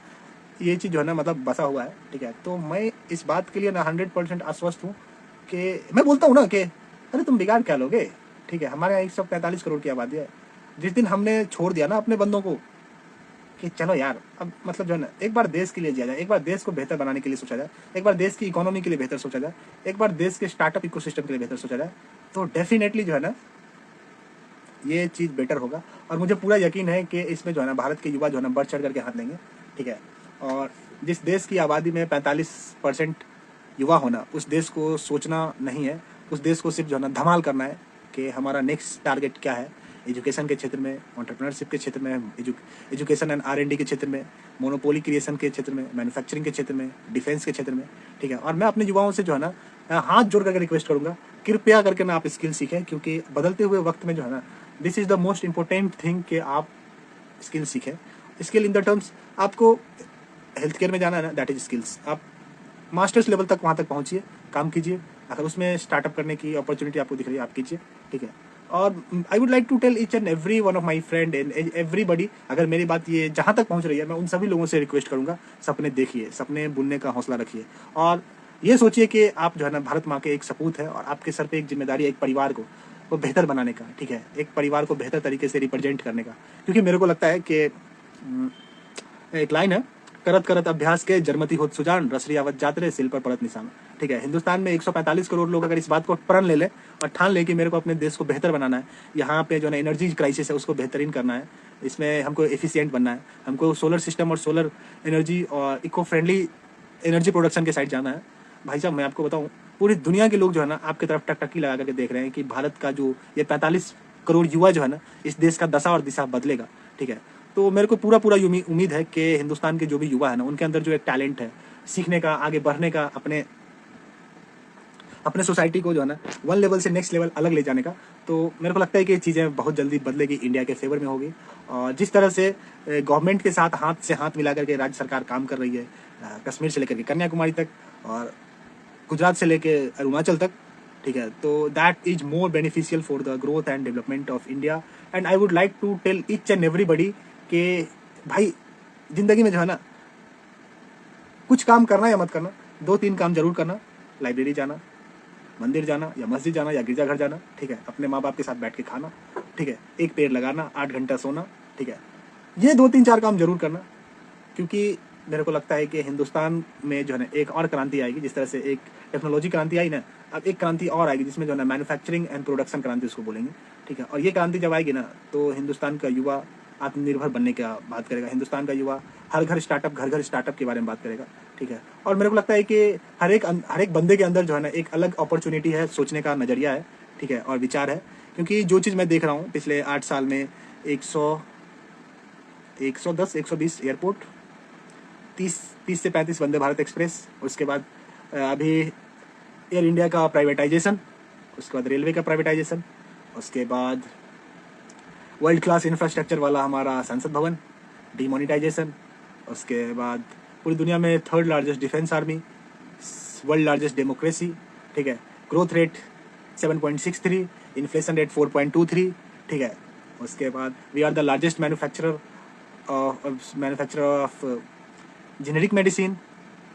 ये चीज़ जो है ना मतलब बसा हुआ है. ठीक है. तो मैं इस बात के लिए ना 100% आश्वस्त हूँ कि मैं बोलता हूँ ना कि अरे तुम बिगाड़ क्या लोगे. ठीक है. हमारे यहाँ 145 करोड़ की आबादी है. जिस दिन हमने छोड़ दिया ना अपने बंदों को कि चलो यार अब मतलब जो है ना एक बार देश के लिए जिया जाए, एक बार देश को बेहतर बनाने के लिए सोचा जाए, एक बार देश की इकोनॉमी के लिए बेहतर सोचा जाए, एक बार देश के स्टार्टअप इकोसिस्टम के लिए बेहतर सोचा जाए, तो डेफिनेटली जो है ना ये चीज़ बेटर होगा. और मुझे पूरा यकीन है कि इसमें जो है ना भारत के युवा जो है ना बढ़ चढ़ करके हाथ लेंगे. ठीक है. और जिस देश की आबादी में 45% युवा होना, उस देश को सोचना नहीं है, उस देश को सिर्फ जो है ना धमाल करना है कि हमारा नेक्स्ट टारगेट क्या है. एजुकेशन के क्षेत्र में, एंटरप्रेन्योरशिप के क्षेत्र में, एजुकेशन एंड R&D के क्षेत्र में, मोनोपोली क्रिएशन के क्षेत्र में, मैन्युफैक्चरिंग के क्षेत्र में, डिफेंस के क्षेत्र में. ठीक है. और मैं अपने युवाओं से जो है ना हाथ जोड़ करके रिक्वेस्ट करूँगा, कृपया करके ना आप स्किल सीखें, क्योंकि बदलते हुए वक्त में जो है ना this is the most important thing कि आप स्किल सीखें. स्किल इन द टर्म्स आपको हेल्थ केयर में जाना है ना, दैट इज स्किल्स. आप मास्टर्स लेवल तक वहाँ तक पहुँचिए, काम कीजिए. अगर उसमें स्टार्टअप करने की अपॉर्चुनिटी आपको दिख रही है, आप कीजिए. ठीक है. और I would like to tell each and every one of my friend and everybody, अगर मेरी बात ये जहाँ तक पहुँच रही है, मैं उन सभी लोगों से रिक्वेस्ट करूँगा, सपने देखिए, सपने बुनने का हौसला रखिए. और ये सोचिए कि आप जो है ना भारत माँ के एक सपूत है और आपके सर पे एक जिम्मेदारी है एक परिवार को. को बेहतर बनाने का, ठीक है, एक परिवार को बेहतर तरीके से रिप्रेजेंट करने का। क्योंकि मेरे को लगता है कि एक लाइन है, करत करत अभ्यास के जरमती होत सुजान, रसरी आवत जातरे सिल पर पड़त निशान। ठीक है, हिंदुस्तान में 145 करोड़ लोग अगर इस बात को प्रण ले ले और ठान ले कि मेरे को अपने देश को बेहतर बनाना है, यहाँ पे जो है एनर्जी क्राइसिस है उसको बेहतरीन करना है, इसमें हमको एफिशिएंट बनना है, हमको सोलर सिस्टम और सोलर एनर्जी और इको फ्रेंडली एनर्जी प्रोडक्शन के साइड जाना है। भाई साहब मैं आपको बताऊं, पूरी दुनिया के लोग जो है ना आपकी तरफ टकटकी लगा करके देख रहे हैं कि भारत का जो ये 45 करोड़ युवा जो है ना इस देश का दशा और दिशा बदलेगा। ठीक है, तो मेरे को पूरा पूरा उम्मीद है कि हिंदुस्तान के जो भी युवा है ना उनके अंदर जो एक टैलेंट है सीखने का, आगे बढ़ने का, अपने सोसाइटी को जो है ना वन लेवल से नेक्स्ट लेवल अलग ले जाने का, तो मेरे को लगता है कि ये चीज़ें बहुत जल्दी बदलेगी, इंडिया के फेवर में होगी। और जिस तरह से गवर्नमेंट के साथ हाथ से हाथ मिला करके राज्य सरकार काम कर रही है, कश्मीर से लेकर के कन्याकुमारी तक और गुजरात से लेके अरुणाचल तक, ठीक है, तो that is more beneficial for the growth and development of India. And I would like to tell each and everybody कि भाई जिंदगी में जो है ना कुछ काम करना या मत करना, 2-3 काम जरूर करना, लाइब्रेरी जाना, मंदिर जाना या मस्जिद जाना या गिरजाघर जाना, ठीक है, अपने माँ बाप के साथ बैठ के खाना, ठीक है, एक पेड़ लगाना, 8 घंटा सोना, ठीक है, ये 2-3-4 काम जरूर करना। क्योंकि मेरे को लगता है कि हिंदुस्तान में जो है ना एक और क्रांति आएगी, जिस तरह से एक टेक्नोलॉजी क्रांति आई ना, अब एक क्रांति और आएगी जिसमें जो है ना मैन्युफैक्चरिंग एंड प्रोडक्शन क्रांति उसको बोलेंगे। ठीक है, और ये क्रांति जब आएगी ना तो हिंदुस्तान का युवा आत्मनिर्भर बनने का बात करेगा, हिंदुस्तान का युवा हर घर स्टार्टअप के बारे में बात करेगा। ठीक है, और मेरे को लगता है कि हर एक बंदे के अंदर जो है ना एक अलग अपॉर्चुनिटी है, सोचने का नजरिया है, ठीक है, और विचार है। क्योंकि जो चीज़ मैं देख रहा हूँ पिछले 8 साल में 110-120 एयरपोर्ट, 30 से 35 वंदे भारत एक्सप्रेस, उसके बाद अभी एयर इंडिया का प्राइवेटाइजेशन, उसके बाद रेलवे का प्राइवेटाइजेशन, उसके बाद वर्ल्ड क्लास इंफ्रास्ट्रक्चर वाला हमारा संसद भवन डीमोनिटाइजेशन, उसके बाद पूरी दुनिया में 3rd largest defence army, world largest democracy, ठीक है, ग्रोथ रेट 7.63, इन्फ्लेशन रेट 4.23, ठीक है, उसके बाद we are the largest manufacturer of generic medicine,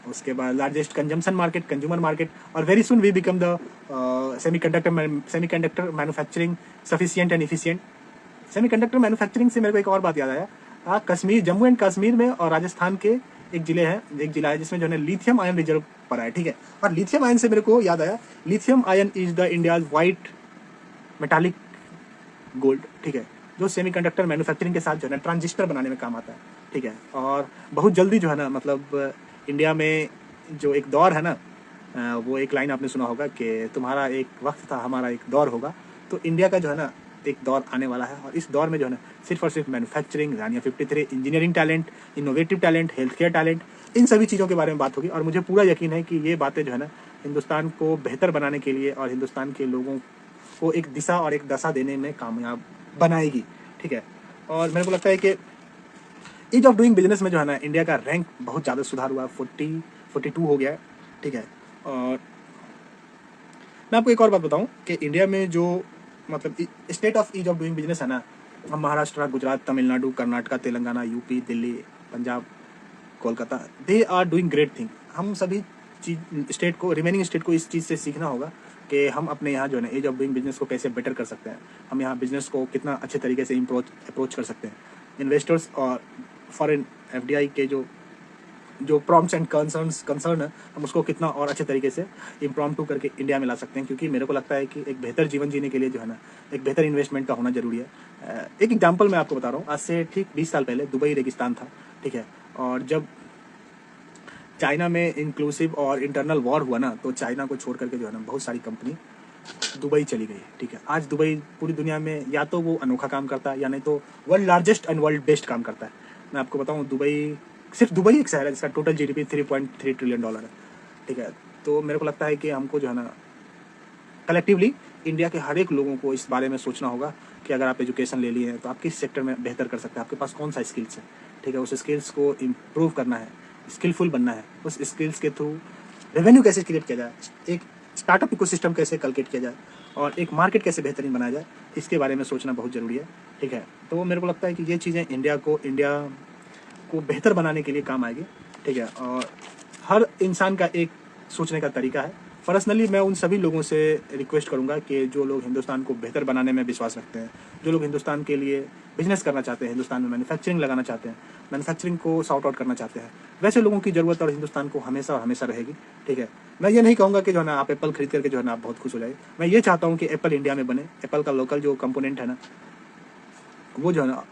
उसके बाद लार्जेस्ट कंज्यूमर मार्केट, और very soon we become the semiconductor manufacturing sufficient and efficient. Semiconductor manufacturing से मेरे को एक और बात याद आया, कश्मीर, जम्मू एंड कश्मीर में और राजस्थान के एक जिला है जिसमें जो है लिथियम आयन रिजर्व पड़ा है। ठीक है, और लिथियम आयन से मेरे को याद आया, lithium ion is the India's white metallic gold, ठीक है, जो सेमीकंडक्टर मैन्युफैक्चरिंग के साथ जो है ना ट्रांजिस्टर बनाने में काम आता है। ठीक है, और बहुत जल्दी जो है ना मतलब इंडिया में जो एक दौर है ना, वो एक लाइन आपने सुना होगा कि तुम्हारा एक वक्त था हमारा एक दौर होगा, तो इंडिया का जो है ना एक दौर आने वाला है। और इस दौर में जो है ना सिर्फ और सिर्फ मैन्युफैक्चरिंग, रानिया 53, engineering talent, innovative talent, health care talent, इन सभी चीज़ों के बारे में बात होगी। और मुझे पूरा यकीन है कि ये बातें जो है ना हिंदुस्तान को बेहतर बनाने के लिए और हिंदुस्तान के लोगों को एक दिशा और एक दशा देने में कामयाब बनाएगी। ठीक है, और मेरे को लगता है कि ईज ऑफ डूइंग बिजनेस में जो है ना इंडिया का रैंक बहुत ज़्यादा सुधार हुआ, 42 हो गया है। ठीक है, और मैं आपको एक और बात बताऊं कि इंडिया में जो मतलब state of ease of doing business है ना, Maharashtra, Gujarat, Tamil Nadu, Karnataka, Telangana, UP, Delhi, Punjab, Kolkata, they are doing great thing. हम सभी स्टेट को, रिमेनिंग स्टेट को इस चीज़ से सीखना होगा कि हम अपने यहाँ जो है ना एज ऑफ डूइंग बिजनेस को कैसे बेटर कर सकते हैं, हम यहाँ बिजनेस को कितना अच्छे तरीके से अप्रोच कर सकते हैं। इन्वेस्टर्स और फॉरेन FDI के जो प्रॉम्प्ट्स एंड कंसर्न है, हम उसको कितना और अच्छे तरीके से इम्प्रॉम्प्टू करके इंडिया में ला सकते हैं। क्योंकि मेरे को लगता है कि एक बेहतर जीवन जीने के लिए जो है ना एक बेहतर इन्वेस्टमेंट का होना जरूरी है। एक एग्जांपल मैं आपको बता रहा हूँ, आज से ठीक 20 साल पहले दुबई रेगिस्तान था। ठीक है, और जब चाइना में इंक्लूसिव और इंटरनल वॉर हुआ ना, तो चाइना को छोड़ करके जो है ना बहुत सारी कंपनी दुबई चली गई। ठीक है, आज दुबई पूरी दुनिया में या तो वो अनोखा काम करता है या नहीं तो world largest and world best काम करता है। मैं आपको बताऊँ, सिर्फ दुबई एक शहर है जिसका टोटल GDP $3.3 ट्रिलियन है। ठीक है, तो मेरे को लगता है कि हमको जो है ना कलेक्टिवली इंडिया के हर एक लोगों को इस बारे में सोचना होगा कि अगर आप एजुकेशन ले लिए हैं तो आप किस सेक्टर में बेहतर कर सकते हैं, आपके पास कौन सा स्किल्स है। ठीक है, उस स्किल्स को इम्प्रूव करना है, स्किलफुल बनना है, उस स्किल्स के थ्रू रेवेन्यू कैसे क्रिएट किया जाए, एक स्टार्टअप इकोसिस्टम कैसे कल्टिवेट किया जाए और एक मार्केट कैसे बेहतरीन बनाया जाए, इसके बारे में सोचना बहुत ज़रूरी है। ठीक है, तो मेरे को लगता है कि ये चीज़ें इंडिया को बेहतर बनाने के लिए काम आएगी। ठीक है, और हर इंसान का एक सोचने का तरीका है पर्सनली मैं उन सभी लोगों से रिक्वेस्ट करूंगा कि जो लोग हिंदुस्तान को बेहतर बनाने में विश्वास रखते हैं, जो लोग हिंदुस्तान के लिए बिजनेस करना चाहते हैं, हिंदुस्तान में मैन्युफैक्चरिंग लगाना चाहते हैं, मैन्युफैक्चरिंग को सॉर्ट आउट करना चाहते हैं, वैसे लोगों की ज़रूरत और हिंदुस्तान को हमेशा और हमेशा रहेगी। ठीक है, मैं ये नहीं कहूँगा कि जो है ना आप एप्पल खरीद करके जो है ना आप बहुत खुश हो जाए। मैं ये चाहता हूँ कि एप्पल इंडिया में बने, एप्पल का लोकल जो कंपोनेंट है ना वो जो है ना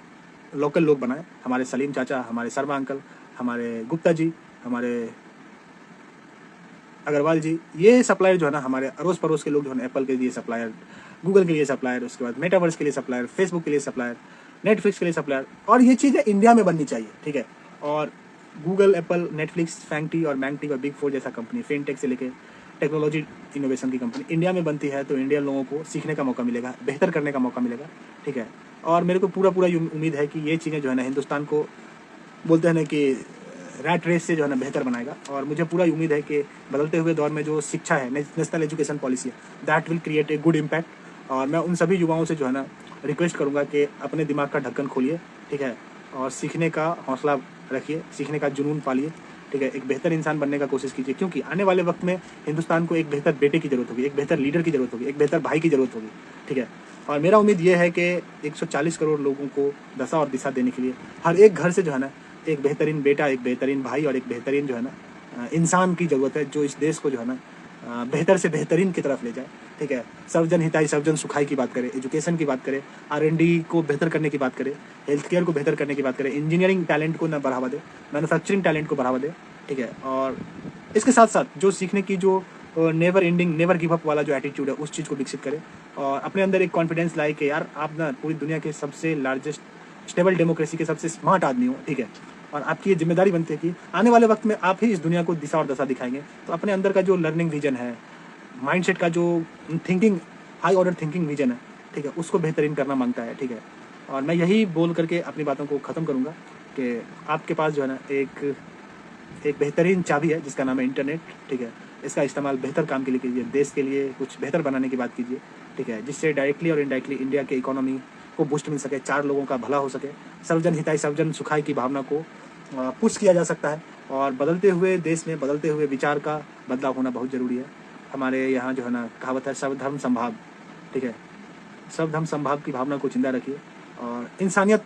लोकल लोग बनाए, हमारे सलीम चाचा, हमारे शर्मा अंकल, हमारे गुप्ता जी, हमारे अग्रवाल जी, ये सप्लायर जो है ना हमारे अड़ोस पड़ोस के लोग जो है ना एप्पल के लिए सप्लायर, गूगल के लिए सप्लायर, उसके बाद मेटावर्स के लिए सप्लायर, फेसबुक के लिए सप्लायर, नेटफ्लिक्स के लिए सप्लायर, और ये चीज़ें इंडिया में बननी चाहिए। ठीक है, और गूगल, एप्पल, नेटफ्लिक्स, फैंगटी और मैंगटी और बिग फोर जैसा कंपनी, फिनटेक से लेके टेक्नोलॉजी इनोवेशन की कंपनी इंडिया में बनती है तो इंडियन लोगों को सीखने का मौका मिलेगा, बेहतर करने का मौका मिलेगा। ठीक है, और मेरे को पूरा पूरा उम्मीद है कि ये चीज़ें जो है ना हिंदुस्तान को बोलते हैं ना कि रैट रेस से जो है ना बेहतर बनाएगा। और मुझे पूरा उम्मीद है कि बदलते हुए दौर में जो शिक्षा है, नेशनल एजुकेशन पॉलिसी है, that will create a good impact. और मैं उन सभी युवाओं से जो है ना रिक्वेस्ट करूंगा कि अपने दिमाग का ढक्कन खोलिए। ठीक है, और सीखने का हौसला रखिए, सीखने का जुनून पालिए। ठीक है, एक बेहतर इंसान बनने का कोशिश कीजिए, क्योंकि आने वाले वक्त में हिंदुस्तान को एक बेहतर बेटे की जरूरत होगी, एक बेहतर लीडर की जरूरत होगी, एक बेहतर भाई की जरूरत होगी। ठीक है, और मेरा उम्मीद ये है कि 140 करोड़ लोगों को दशा और दिशा देने के लिए हर एक घर से जो है ना एक बेहतरीन बेटा, एक बेहतरीन भाई और एक बेहतरीन जो है ना इंसान की ज़रूरत है, जो इस देश को जो है ना बेहतर से बेहतरीन की तरफ ले जाए। ठीक है, सर्वजन हिताई सर्वजन सुखाई की बात करें, एजुकेशन की बात करें, R&D को बेहतर करने की बात करें, हेल्थ केयर को बेहतर करने की बात करें, इंजीनियरिंग टैलेंट को न बढ़ावा दे, मैन्युफैक्चरिंग टैलेंट को बढ़ावा दे। ठीक है, और इसके साथ साथ जो सीखने की जो never ending, never give up वाला जो एटीट्यूड है उस चीज़ को विकसित करें, और अपने अंदर एक कॉन्फिडेंस लाए कि यार आप ना पूरी दुनिया के सबसे लार्जेस्ट स्टेबल डेमोक्रेसी के सबसे स्मार्ट आदमी हो। ठीक है, और आपकी ये जिम्मेदारी बनती है कि आने वाले वक्त में आप ही इस दुनिया को दिशा और दशा दिखाएंगे। तो अपने अंदर का जो लर्निंग विजन है, माइंडसेट का जो thinking, high order thinking vision है, ठीक है, उसको बेहतरीन करना मांगता है। ठीक है, और मैं यही बोल करके अपनी बातों को ख़त्म करूँगा कि आपके पास जो है ना एक बेहतरीन चाबी है जिसका नाम है इंटरनेट। ठीक है, इसका इस्तेमाल बेहतर काम के लिए कीजिए, देश के लिए कुछ बेहतर बनाने की बात कीजिए। ठीक है, जिससे डायरेक्टली और इनडायरेक्टली इंडिया के इकोनॉमी को बूस्ट मिल सके, 4 लोगों का भला हो सके, सर्वजन हिताई सर्वजन सुखाई की भावना को पुश किया जा सकता है। और बदलते हुए देश में बदलते हुए विचार का बदलाव होना बहुत ज़रूरी है। हमारे यहाँ जो है ना कहावत है, सर्वधर्म संभाव। ठीक है, सर्वधर्म संभाव की भावना को जिंदा रखिए, और इंसानियत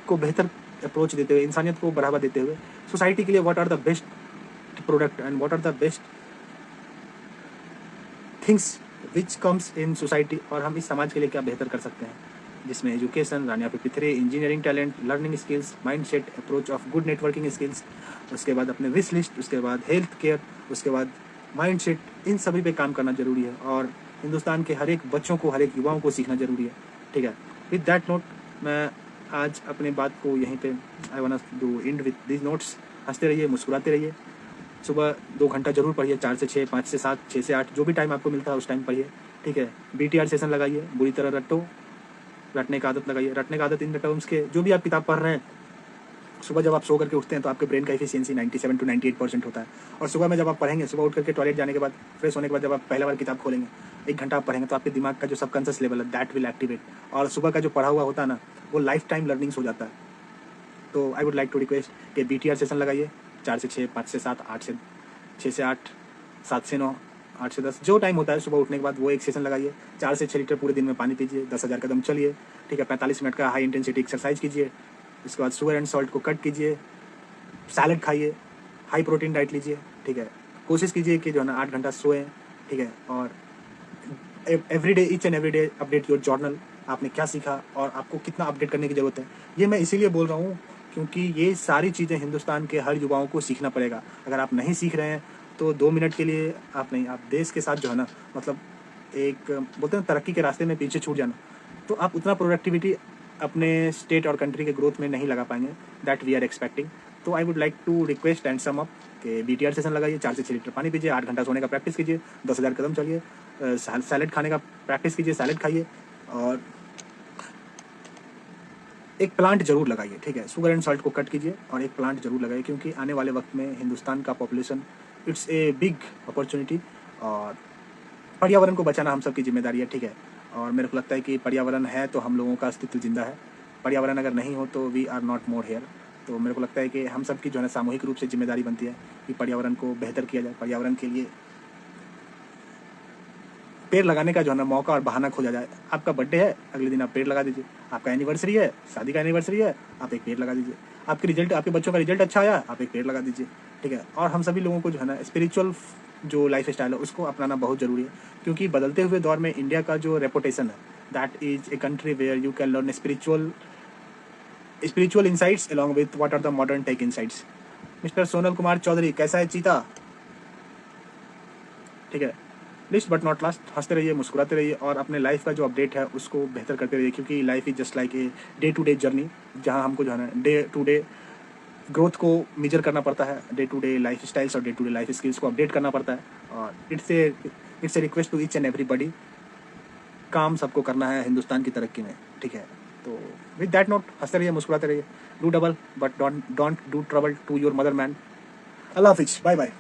को बेहतर अप्रोच देते हुए, इंसानियत को बढ़ावा देते हुए सोसाइटी के लिए what are the best product and what are the best things which comes in society, और हम इस समाज के लिए क्या बेहतर कर सकते हैं, जिसमें एजुकेशन, रानिया पिपथरे, engineering talent, learning skills, mindset, approach of good networking skills, उसके बाद अपने विश लिस्ट, उसके बाद हेल्थ केयर, उसके बाद माइंडसेट, इन सभी पे काम करना जरूरी है। और हिंदुस्तान के हर एक बच्चों को, हर एक युवाओं को सीखना जरूरी है। ठीक है, विद दैट नोट मैं आज अपने बात को यहीं पे I want to end with this notes. हंसते रहिए, मुस्कुराते रहिए, सुबह 2 घंटा जरूर पढ़िए, 4 से 6, 5 से 7, 6 से 8, जो भी टाइम आपको मिलता है उस टाइम पढ़िए। ठीक है, BTR सेशन लगाइए, बुरी तरह रटने का आदत लगाइए। रटने का आदत इन द टर्म्स के, जो भी आप किताब पढ़ रहे हैं, सुबह जब आप सो करके उठते हैं तो आपके ब्रेन का एफिशिएंसी 97 to 98% होता है। और सुबह में जब आप पढ़ेंगे, सुबह उठ करके टॉयलेट जाने के बाद, फ्रेश होने के बाद जब आप पहला बार किताब खोलेंगे, 1 घंटा आप पढ़ेंगे, तो आपके दिमाग का जो सबकॉन्शियस लेवल है दैट विल एक्टिवेट, और सुबह का जो पढ़ा हुआ होता है ना वो लाइफ टाइम लर्निंग्स हो जाता है। तो I would like to request कि BTR सेशन लगाइए, 4 से 6, 5 से 7, 6 से 8, 7 से 9, 8 से 10, जो टाइम होता है सुबह उठने के बाद वो एक सेशन लगाइए। 4 से 6 लीटर पूरे दिन में पानी पीजिए, 10,000 कदम चलिए। ठीक है, 45 मिनट का हाई इंटेंसिटी एक्सरसाइज कीजिए। इसके बाद शुगर एंड सॉल्ट को कट कीजिए, सैलड खाइए, हाई प्रोटीन डाइट लीजिए। ठीक है, कोशिश कीजिए कि जो है ना 8 घंटा सोएं। ठीक है, और every day, each and every day update your journal, आपने क्या सीखा और आपको कितना अपडेट करने की ज़रूरत है। ये मैं इसीलिए बोल रहा हूँ क्योंकि ये सारी चीज़ें हिंदुस्तान के हर युवाओं को सीखना पड़ेगा। अगर आप नहीं सीख रहे हैं तो 2 मिनट के लिए आप नहीं, आप देश के साथ जो है ना, मतलब एक बोलते हैं तरक्की के रास्ते में पीछे छूट जाना, तो आप उतना प्रोडक्टिविटी अपने स्टेट और कंट्री के ग्रोथ में नहीं लगा पाएंगे दैट वी आर एक्सपेक्टिंग। तो I would like to request and sum up कि BTR सेशन लगाइए, 4 से 6 लीटर पानी पीजिए, 8 घंटा सोने का प्रैक्टिस कीजिए, 10,000 कदम चलिए, सैलड खाने का प्रैक्टिस कीजिए, सैलड खाइए, और एक प्लांट जरूर लगाइए। ठीक है, शुगर एंड सॉल्ट को कट कीजिए और एक प्लांट जरूर लगाइए, क्योंकि आने वाले वक्त में हिंदुस्तान का population, it's a big opportunity, और पर्यावरण को बचाना हम सबकी जिम्मेदारी है। ठीक है, और मेरे को लगता है कि पर्यावरण है तो हम लोगों का अस्तित्व जिंदा है, पर्यावरण अगर नहीं हो तो we are not more here. तो मेरे को लगता है कि हम सबकी जो है ना सामूहिक रूप से जिम्मेदारी बनती है कि पर्यावरण को बेहतर किया जाए, पर्यावरण के लिए पेड़ लगाने का जो है ना मौका और बहाना खोजा जाए। आपका बर्थडे है, अगले दिन आप पेड़ लगा दीजिए। आपका एनिवर्सरी है, शादी का एनिवर्सरी है, आप एक पेड़ लगा दीजिए। आपके बच्चों का रिजल्ट अच्छा आया, आप एक पेड़ लगा दीजिए, ठीक है। और हम सभी लोगों को जो है ना स्पिरिचुअल जो लाइफ स्टाइल है उसको अपनाना बहुत ज़रूरी है, क्योंकि बदलते हुए दौर में इंडिया का जो रेपुटेशन है, that is a country where you can learn spiritual insights along with what are the modern tech insights. Mister Sonal Kumar Chaudhary, कैसा है चीता? ठीक है। लिस्ट बट नॉट लास्ट, हंसते रहिए, मुस्कुराते रहिए और अपने लाइफ का जो अपडेट है उसको बेहतर करते रहिए, क्योंकि life is just like a day to day journey, जहाँ हमको जो है ना डे टू डे ग्रोथ को मेजर करना पड़ता है, day to day life styles और day to day life skills को अपडेट करना पड़ता है। और it's a request to each and everybody, काम सबको करना है हिंदुस्तान की तरक्की में, ठीक है। तो विद दैट नोट, हंसते रहिए, मुस्कुराते रहिए, do double but don't do trouble to your mother man. अल्लाह हाफिज, बाय बाय।